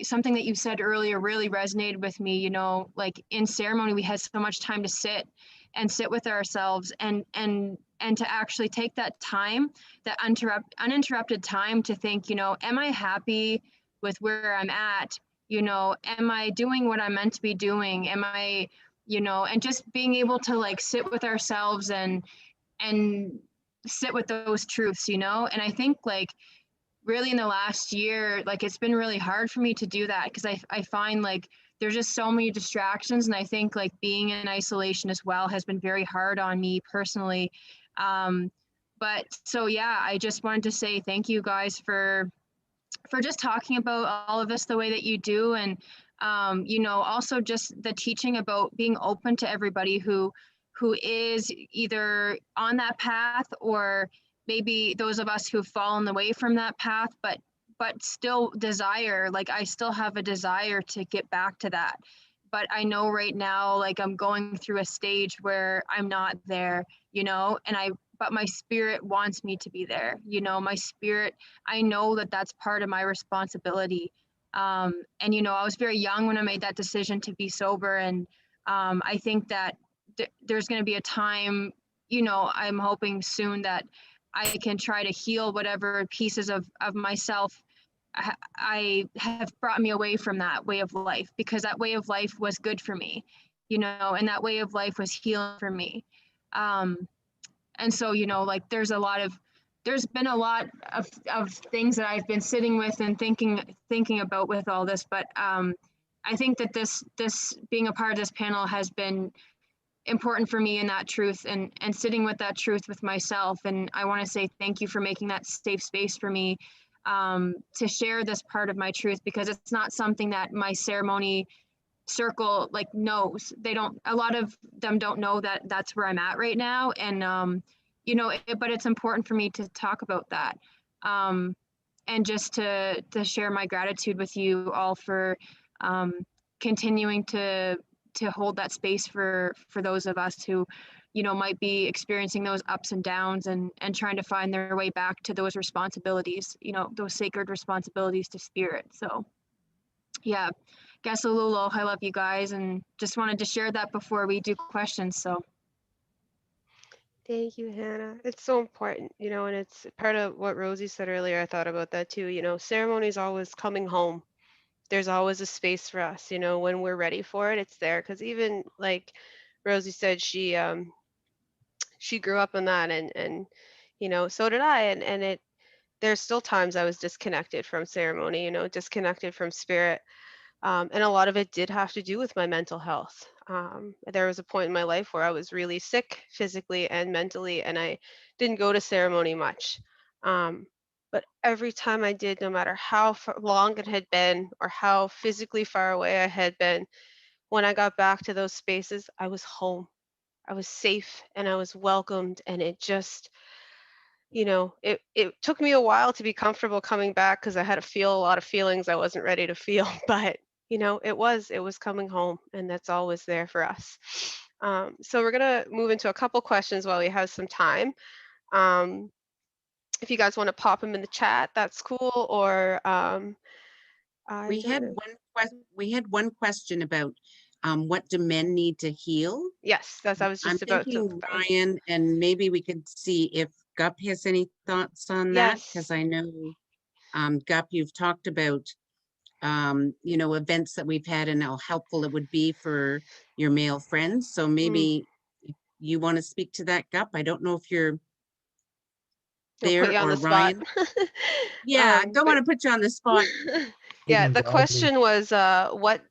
something that you said earlier really resonated with me. Like in ceremony, we had so much time to sit with ourselves, and to actually take that time, that uninterrupted time to think, am I happy with where I'm at? Am I doing what I'm meant to be doing? Am I, and just being able to like sit with ourselves and sit with those truths, and I think like really in the last year, like it's been really hard for me to do that, because I find like there's just so many distractions, and I think like being in isolation as well has been very hard on me personally. But so yeah, I just wanted to say thank you guys for just talking about all of this the way that you do. And also just the teaching about being open to everybody who is either on that path, or maybe those of us who've fallen away from that path, but still desire, like I still have a desire to get back to that. But I know right now, like I'm going through a stage where I'm not there, but my spirit wants me to be there. My spirit, I know that that's part of my responsibility. And, I was very young when I made that decision to be sober. And I think that there's going to be a time, I'm hoping soon, that I can try to heal whatever pieces of myself I have brought me away from that way of life, because that way of life was good for me, and that way of life was healing for me. And so, like there's been a lot of things that I've been sitting with and thinking about with all this. But I think that this being a part of this panel has been important for me in that truth, and sitting with that truth with myself. And I want to say thank you for making that safe space for me to share this part of my truth, because it's not something that my ceremony circle like knows. A lot of them don't know that that's where I'm at right now. And but it's important for me to talk about that, and just to share my gratitude with you all for continuing to hold that space for those of us who might be experiencing those ups and downs, and trying to find their way back to those responsibilities, those sacred responsibilities to spirit. So yeah, Gasalulu, I love you guys, and just wanted to share that before we do questions. So Thank you, Hannah. It's so important, and it's part of what Rosie said earlier. I thought about that too. Ceremony is always coming home. There's always a space for us, when we're ready for it, it's there. Because even like Rosie said, she grew up in that, and so did I, and there's still times I was disconnected from ceremony, disconnected from spirit. And a lot of it did have to do with my mental health. There was a point in my life where I was really sick physically and mentally, and I didn't go to ceremony much. Um, but every time I did, no matter how long it had been or how physically far away I had been, when I got back to those spaces, I was home. I was safe and I was welcomed, and it just, it took me a while to be comfortable coming back because I had to feel a lot of feelings I wasn't ready to feel. But it was coming home, and that's always there for us. So we're gonna move into a couple questions while we have some time. Um, if you guys want to pop them in the chat, that's cool. Or I We don't had know. one question about what do men need to heal? Yes, I was I'm just about to. thinking Ryan, and maybe we could see if Gup has any thoughts on that, because Yes. I know Gup, you've talked about events that we've had and how helpful it would be for your male friends. So maybe if you want to speak to that, Gup. I don't know if you're I'll put there, you on or the spot. Ryan. Yeah, I don't But want to put you on the spot. yeah, Speaking the broadly, question was,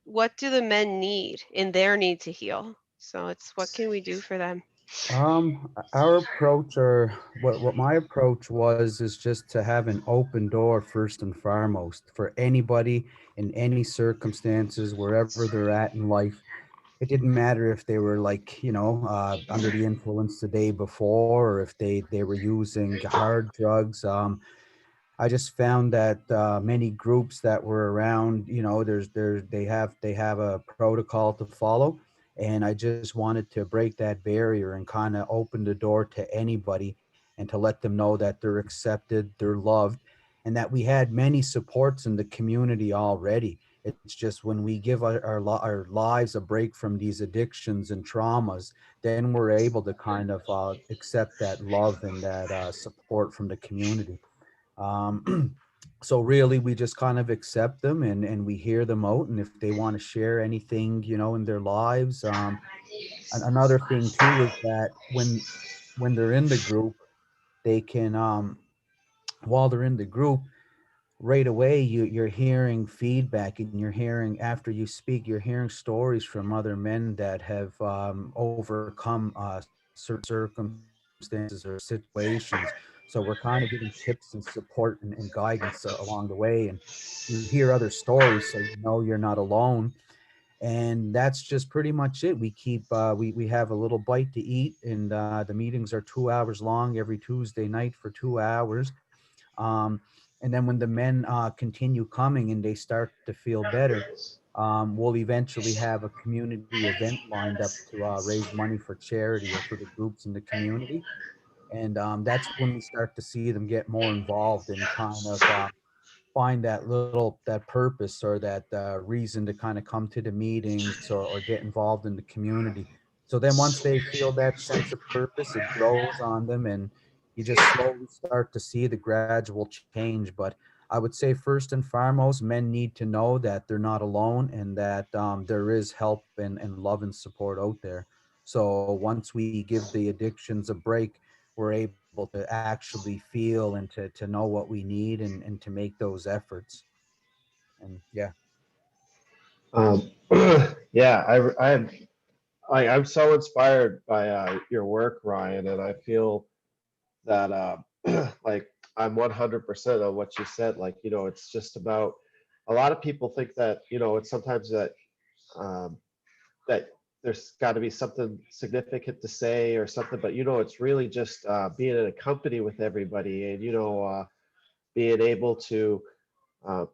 what do the men need in their need to heal? So it's what can we do for them? our approach, or what my approach was, is just to have an open door first and foremost for anybody in any circumstances, wherever they're at in life. It didn't matter if they were like, under the influence the day before, or if they were using hard drugs. I just found that many groups that were around, they have a protocol to follow, and I just wanted to break that barrier and kind of open the door to anybody, and to let them know that they're accepted, they're loved, and that we had many supports in the community already. It's just when we give our lives a break from these addictions and traumas, then we're able to kind of accept that love and that support from the community. So really, we just kind of accept them, and we hear them out. And if they want to share anything, in their lives, another thing too is that when they're in the group, they can, while they're in the group, right away you're hearing feedback, and you're hearing, after you speak, you're hearing stories from other men that have overcome certain circumstances or situations. So we're kind of giving tips and support and guidance along the way, and you hear other stories, so you're not alone. And that's just pretty much it. We keep we have a little bite to eat, and the meetings are 2 hours long every Tuesday night for 2 hours. um, and then when the men continue coming and they start to feel better, we'll eventually have a community event lined up to raise money for charity or for the groups in the community. And that's when we start to see them get more involved and kind of find that purpose, or that reason to kind of come to the meetings, or get involved in the community. So then once they feel that sense of purpose, it grows on them, and you just slowly start to see the gradual change. But I would say first and foremost, men need to know that they're not alone, and that there is help and love and support out there. So once we give the addictions a break, we're able to actually feel and to know what we need, and to make those efforts. And yeah. Um, yeah, I'm so inspired by your work, Ryan, and I feel that like I'm 100% on what you said. Like, it's just about, a lot of people think that, it's sometimes that um, that there's got to be something significant to say or something, but it's really just being in a company with everybody, and being able to uh,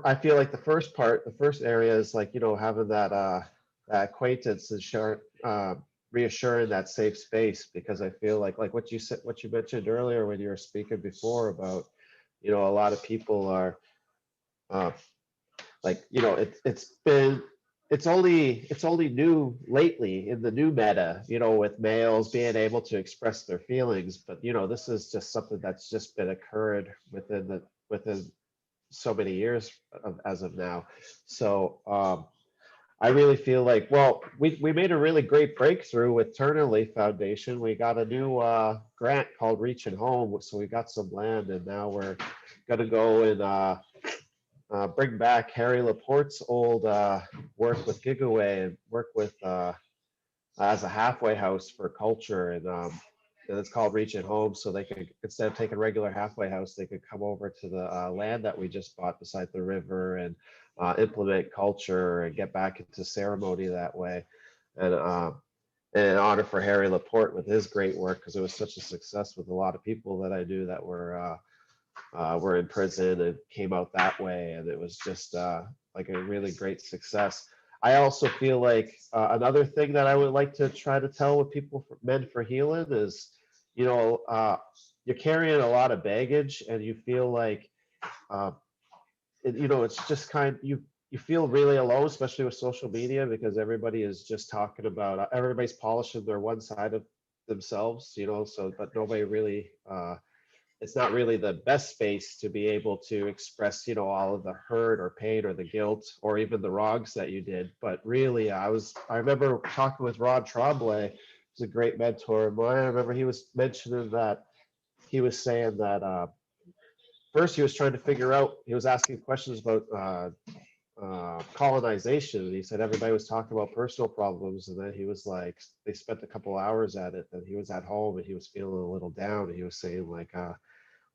I feel like the first area is like, having that acquaintance and reassuring that safe space, because I feel like what you said, what you mentioned earlier when you were speaking before about, a lot of people are, uh, like, it's only new lately in the new meta, with males being able to express their feelings. But this is just something that's just been occurred within so many years as of now. So I really feel like, well, we made a really great breakthrough with Turnerly Foundation. We got a new grant called Reaching Home, so we got some land, and now we're gonna go and bring back Harry Laporte's old work with Gigaway and work with as a halfway house for culture, and it's called Reaching Home. So they could, instead of taking regular halfway house, they could come over to the land that we just bought beside the river and implement culture and get back into ceremony that way. And an honor for Harry Laporte with his great work, because it was such a success with a lot of people that I knew that were in prison and came out that way, and it was just like a really great success. I also feel like another thing that I would like to try to tell with people, men for healing, is you're carrying a lot of baggage, and you feel like it's just you feel really alone, especially with social media, because everybody is just talking about, everybody's polishing their one side of themselves, so, but nobody really it's not really the best space to be able to express, all of the hurt or pain or the guilt or even the wrongs that you did. But really, I remember talking with Rod Tremblay, who's a great mentor of mine. I remember he was mentioning that, he was saying that first he was trying to figure out, he was asking questions about colonization. And he said everybody was talking about personal problems, and then he was like, they spent a couple hours at it, and he was at home and he was feeling a little down, and he was saying like,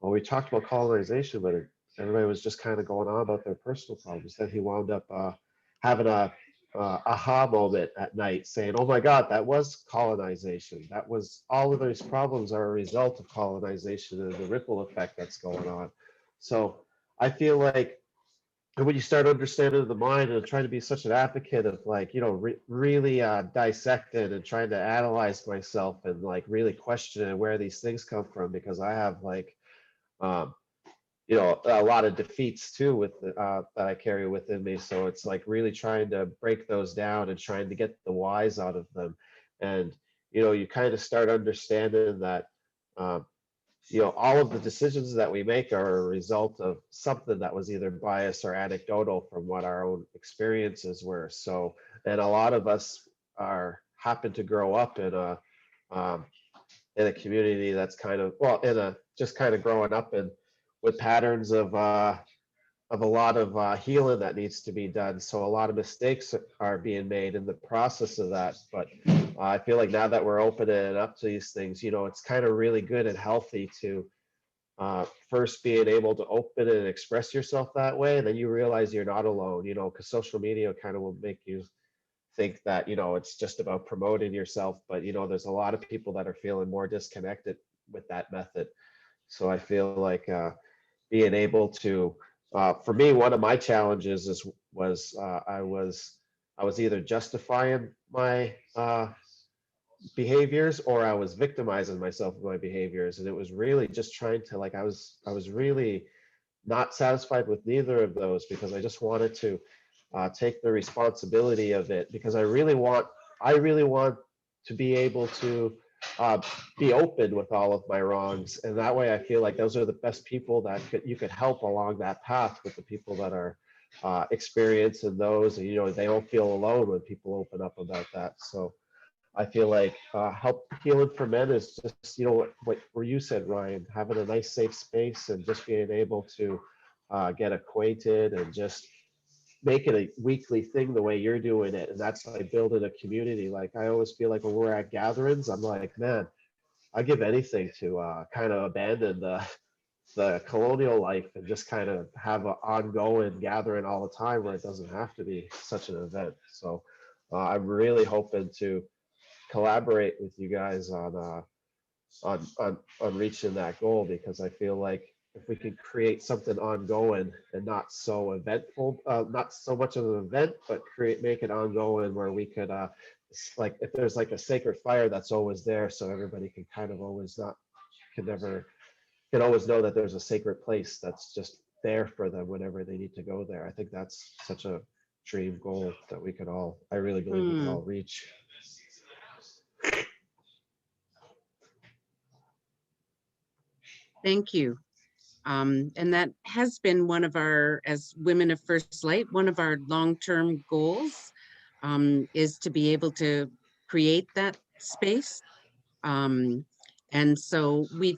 well, we talked about colonization, but everybody was just kind of going on about their personal problems. Then he wound up having a aha moment at night, saying, oh my God, that was colonization. That was, all of these problems are a result of colonization and the ripple effect that's going on. So I feel like, and when you start understanding the mind and trying to be such an advocate of like, really dissecting and trying to analyze myself and like really questioning where these things come from, because I have like, a lot of defeats too with that I carry within me. So it's like really trying to break those down and trying to get the whys out of them. And, you kind of start understanding that, all of the decisions that we make are a result of something that was either biased or anecdotal from what our own experiences were. So, and a lot of us happen to grow up in a community that's kind of, just kind of growing up with patterns of a lot of healing that needs to be done. So a lot of mistakes are being made in the process of that. But I feel like now that we're opening it up to these things, it's kind of really good and healthy to first being able to open and express yourself that way. And then you realize you're not alone, because social media kind of will make you think that, it's just about promoting yourself. But, there's a lot of people that are feeling more disconnected with that method. So I feel like being able to, for me, one of my challenges was I was either justifying my behaviors, or I was victimizing myself with my behaviors, and it was really just trying to, like, I was really not satisfied with neither of those, because I just wanted to take the responsibility of it, because I really want to be able to be open with all of my wrongs, and that way I feel like those are the best people that you could help along that path, with the people that are experiencing those, and they don't feel alone when people open up about that. So I feel like help healing for men is just, what you said, Ryan, having a nice safe space and just being able to get acquainted and just make it a weekly thing the way you're doing it. And that's like building a community. Like I always feel like when we're at gatherings, I'm like, man, I give anything to kind of abandon the colonial life and just kind of have an ongoing gathering all the time, where it doesn't have to be such an event. So I'm really hoping to collaborate with you guys on reaching that goal, because I feel like if we can create something ongoing and not so eventful, not so much of an event, but make it ongoing, where we could like, if there's like a sacred fire that's always there, so everybody can kind of always always know that there's a sacred place that's just there for them whenever they need to go there. I think that's such a dream goal that we could all, I really believe we could all reach. Thank you. And that has been one of our, as Women of First Light, one of our long-term goals is to be able to create that space. And so we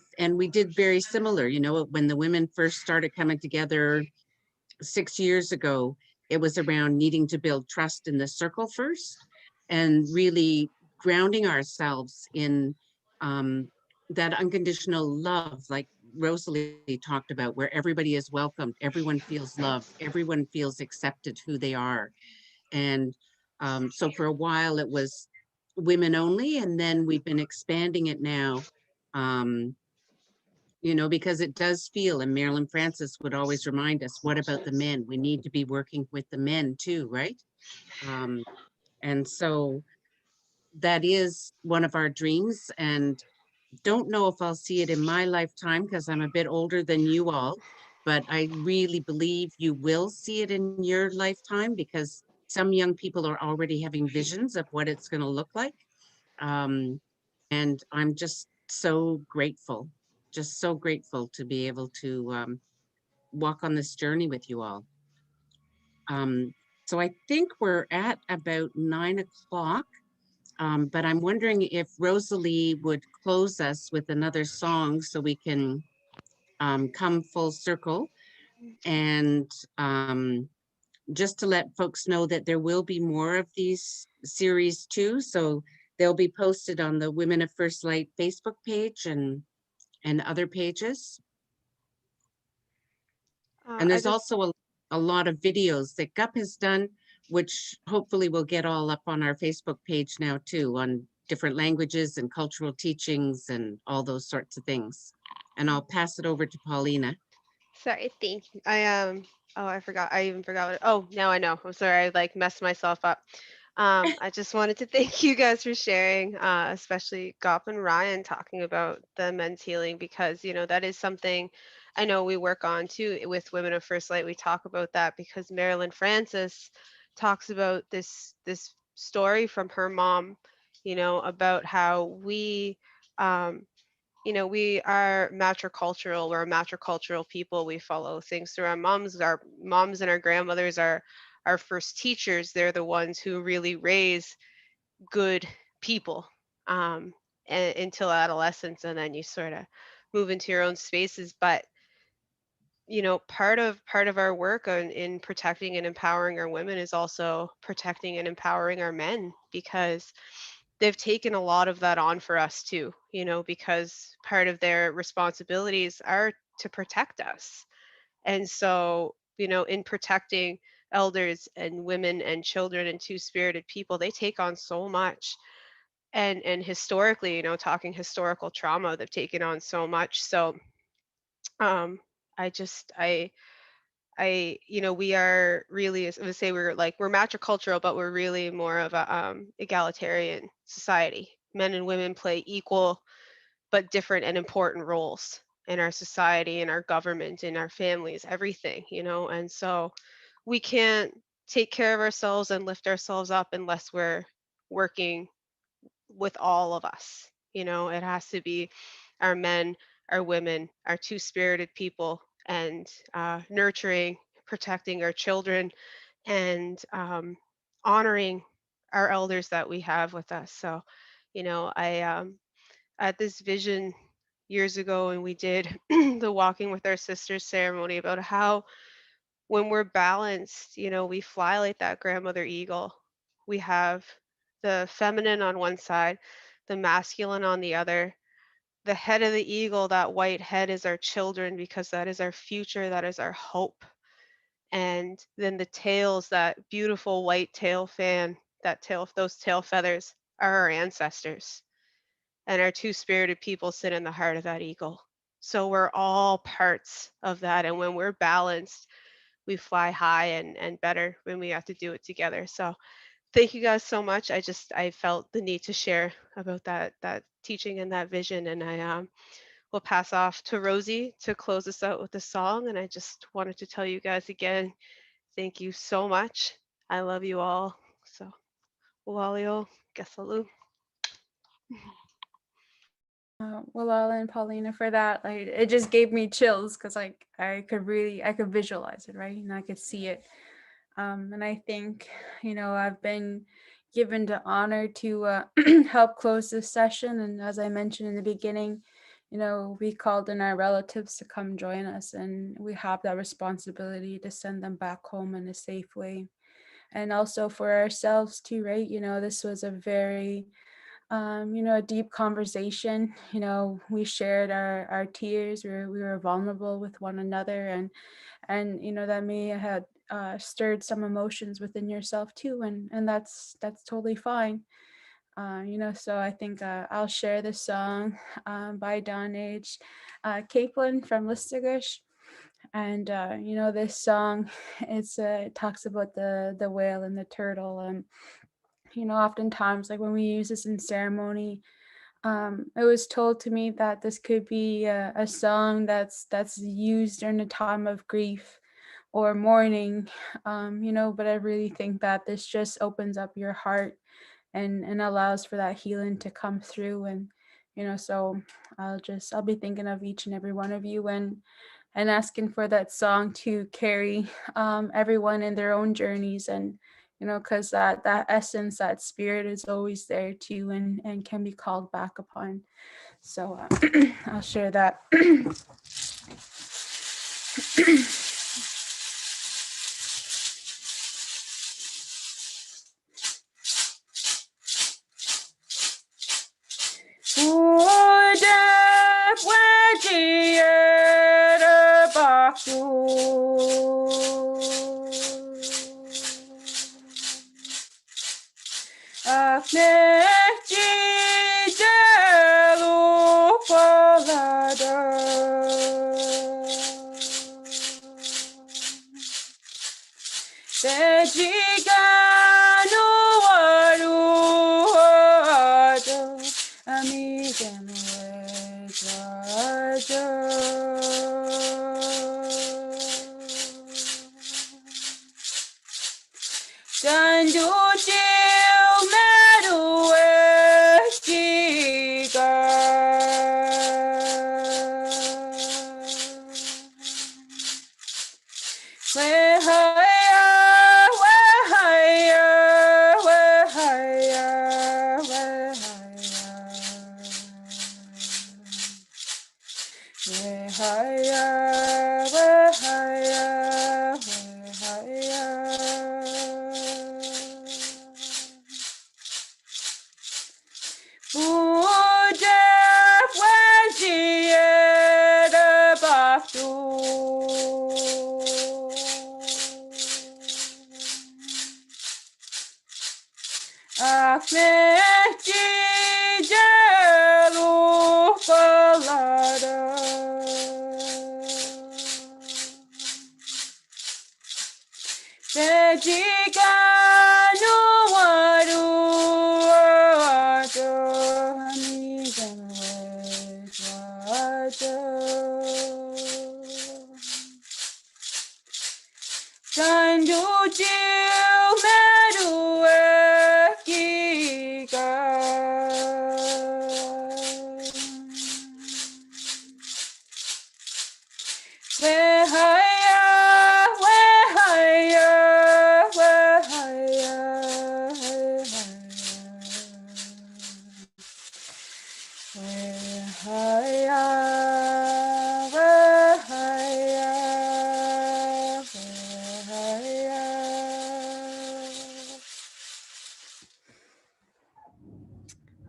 did very similar, you know, when the women first started coming together 6 years ago, it was around needing to build trust in the circle first and really grounding ourselves in that unconditional love, like Rosalie talked about, where everybody is welcomed, everyone feels loved, everyone feels accepted who they are. And so for a while it was women only, and then we've been expanding it now, you know, because it does feel, and Marilyn Francis would always remind us, what about the men? We need to be working with the men too, right? And so that is one of our dreams, and don't know if I'll see it in my lifetime because I'm a bit older than you all, but I really believe you will see it in your lifetime because some young people are already having visions of what it's going to look like. And I'm just so grateful to be able to walk on this journey with you all. So I think we're at about 9 o'clock. But I'm wondering if Rosalie would close us with another song so we can come full circle. And just to let folks know that there will be more of these series too. So they'll be posted on the Women of First Light Facebook page and other pages. And there's also a lot of videos that GUP has done, which hopefully will get all up on our Facebook page now too, on different languages and cultural teachings and all those sorts of things. And I'll pass it over to Paulina. Sorry, thank you. Oh, I forgot. I even forgot what, oh, now I know. I'm sorry. I like messed myself up. I just wanted to thank you guys for sharing, especially Gop and Ryan talking about the men's healing, because, you know, that is something I know we work on too with Women of First Light. We talk about that because Marilyn Francis talks about this story from her mom, you know, about how we, you know, we are matricultural. We're a matricultural people. We follow things through our moms. Our moms and our grandmothers are our first teachers. They're the ones who really raise good people until adolescence, and then you sort of move into your own spaces. But you know, part of our work in protecting and empowering our women is also protecting and empowering our men, because they've taken a lot of that on for us too, you know, because part of their responsibilities are to protect us. And so, you know, in protecting elders and women and children and two-spirited people, they take on so much. And historically, you know, talking historical trauma, they've taken on so much. So um I just I, you know, we are really, I would say we're matricultural, but we're really more of a egalitarian society. Men and women play equal but different and important roles in our society, in our government, in our families, everything, you know. And so we can't take care of ourselves and lift ourselves up unless we're working with all of us. You know, it has to be our men, our women, our two-spirited people, and nurturing, protecting our children, and honoring our elders that we have with us. So, you know, I had this vision years ago, and we did the Walking with Our Sisters ceremony about how when we're balanced, you know, we fly like that grandmother eagle. We have the feminine on one side, the masculine on the other. The head of the eagle, that white head, is our children, because that is our future, that is our hope. And then the tails, that beautiful white tail fan, that tail, those tail feathers are our ancestors. And our two-spirited people sit in the heart of that eagle. So we're all parts of that. And when we're balanced, we fly high and better when we have to do it together. So thank you guys so much. I felt the need to share about that teaching and that vision, and I we'll pass off to Rosie to close us out with a song. And I just wanted to tell you guys again, thank you so much. I love you all. So, Walio, Gesalu. Walala and Paulina for that. Like, it just gave me chills because like I could visualize it, right? And I could see it. And I think, I've been given the honor to help close this session. And as I mentioned in the beginning, we called in our relatives to come join us, and we have that responsibility to send them back home in a safe way. And also for ourselves too, right? This was a very a deep conversation. We shared our tears. We were vulnerable with one another, and that may have stirred some emotions within yourself too, and that's totally fine. So I think I'll share this song by Don H. Capelin from Listigish. And this song, it talks about the whale and the turtle. And oftentimes, like when we use this in ceremony, it was told to me that this could be a song that's used during a time of grief or mourning, but I really think that this just opens up your heart and allows for that healing to come through. And so I'll be thinking of each and every one of you and asking for that song to carry everyone in their own journeys, and because that essence, that spirit is always there too, and can be called back upon. So I'll share that.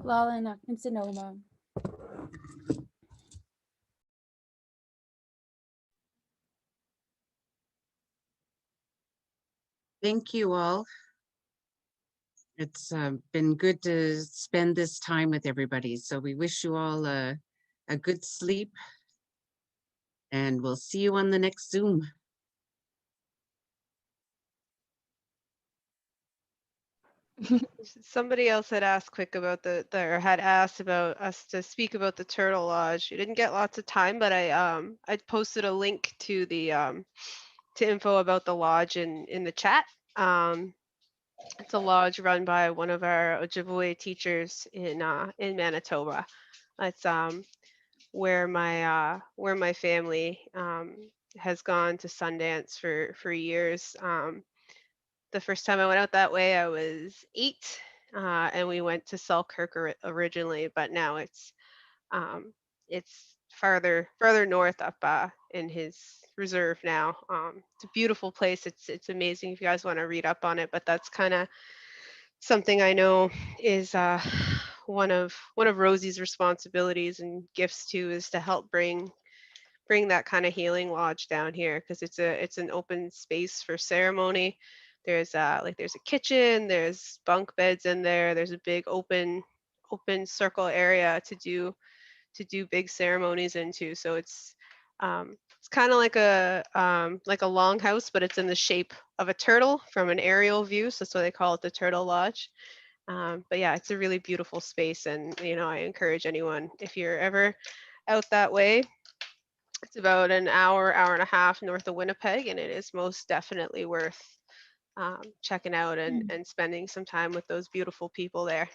Lala and Sonoma. Thank you all. It's been good to spend this time with everybody. So we wish you all a good sleep, and we'll see you on the next Zoom. Somebody else had asked quick about or had asked about us to speak about the Turtle Lodge. We didn't get lots of time, but I posted a link to the to info about the lodge in the chat. It's a lodge run by one of our Ojibwe teachers in Manitoba. It's where my family has gone to Sundance for years. The first time I went out that way, I was 8, and we went to Selkirk originally, but now it's farther north up in his reserve now. It's a beautiful place. It's amazing if you guys want to read up on it. But that's kind of something I know is one of Rosie's responsibilities and gifts too, is to help bring that kind of healing lodge down here, because it's an open space for ceremony. There's there's a kitchen, there's bunk beds in there, there's a big open circle area to do big ceremonies into. So it's kind of like a longhouse, but it's in the shape of a turtle from an aerial view. So that's why they call it the Turtle Lodge. But yeah, it's a really beautiful space, and I encourage anyone, if you're ever out that way, it's about an hour and a half north of Winnipeg, and it is most definitely worth checking out and spending some time with those beautiful people there.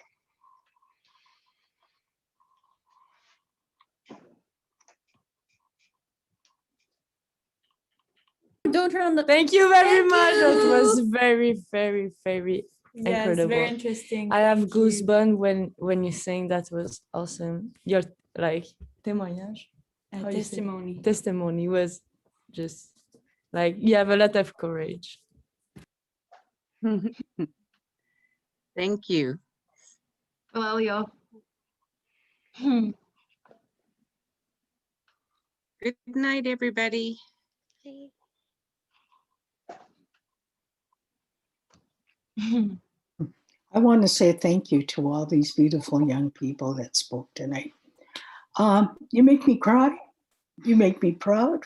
Don't turn on the. Thank you very Thank much. That you. was very, very, very Yes, incredible. very interesting. I have Thank you. goosebumps when you saying that was awesome. Your like témoignage, how you say? Testimony was just like you have a lot of courage. Thank you. Well, y'all. Good night, everybody. I want to say thank you to all these beautiful young people that spoke tonight. You make me cry. You make me proud.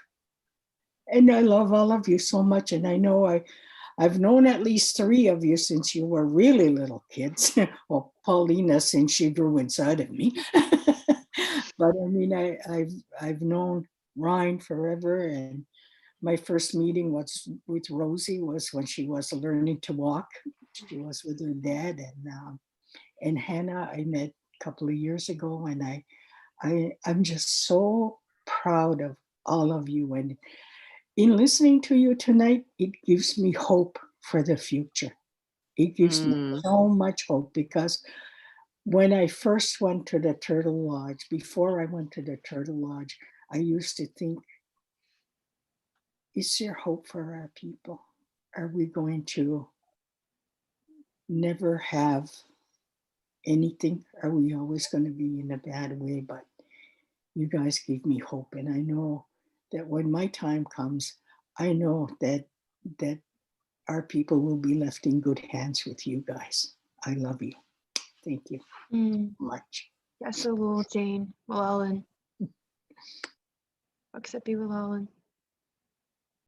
And I love all of you so much. And I know I've known at least 3 of you since you were really little kids. Well, Paulina, since she grew inside of me. But I mean, I've known Ryan forever. And my first meeting was with Rosie was when she was learning to walk. She was with her dad, and Hannah I met a couple of years ago, and I'm just so proud of all of you. And in listening to you tonight, it gives me hope for the future. It gives me so much hope, because when I first went to the Turtle Lodge, before I went to the Turtle Lodge, I used to think, is there hope for our people? Are we going to never have anything? Are we always going to be in a bad way? But you guys give me hope. And I know that when my time comes, I know that our people will be left in good hands with you guys. I love you. Thank you much. Yes, so will Jane, Will Ellen. Accept you, Will Ellen.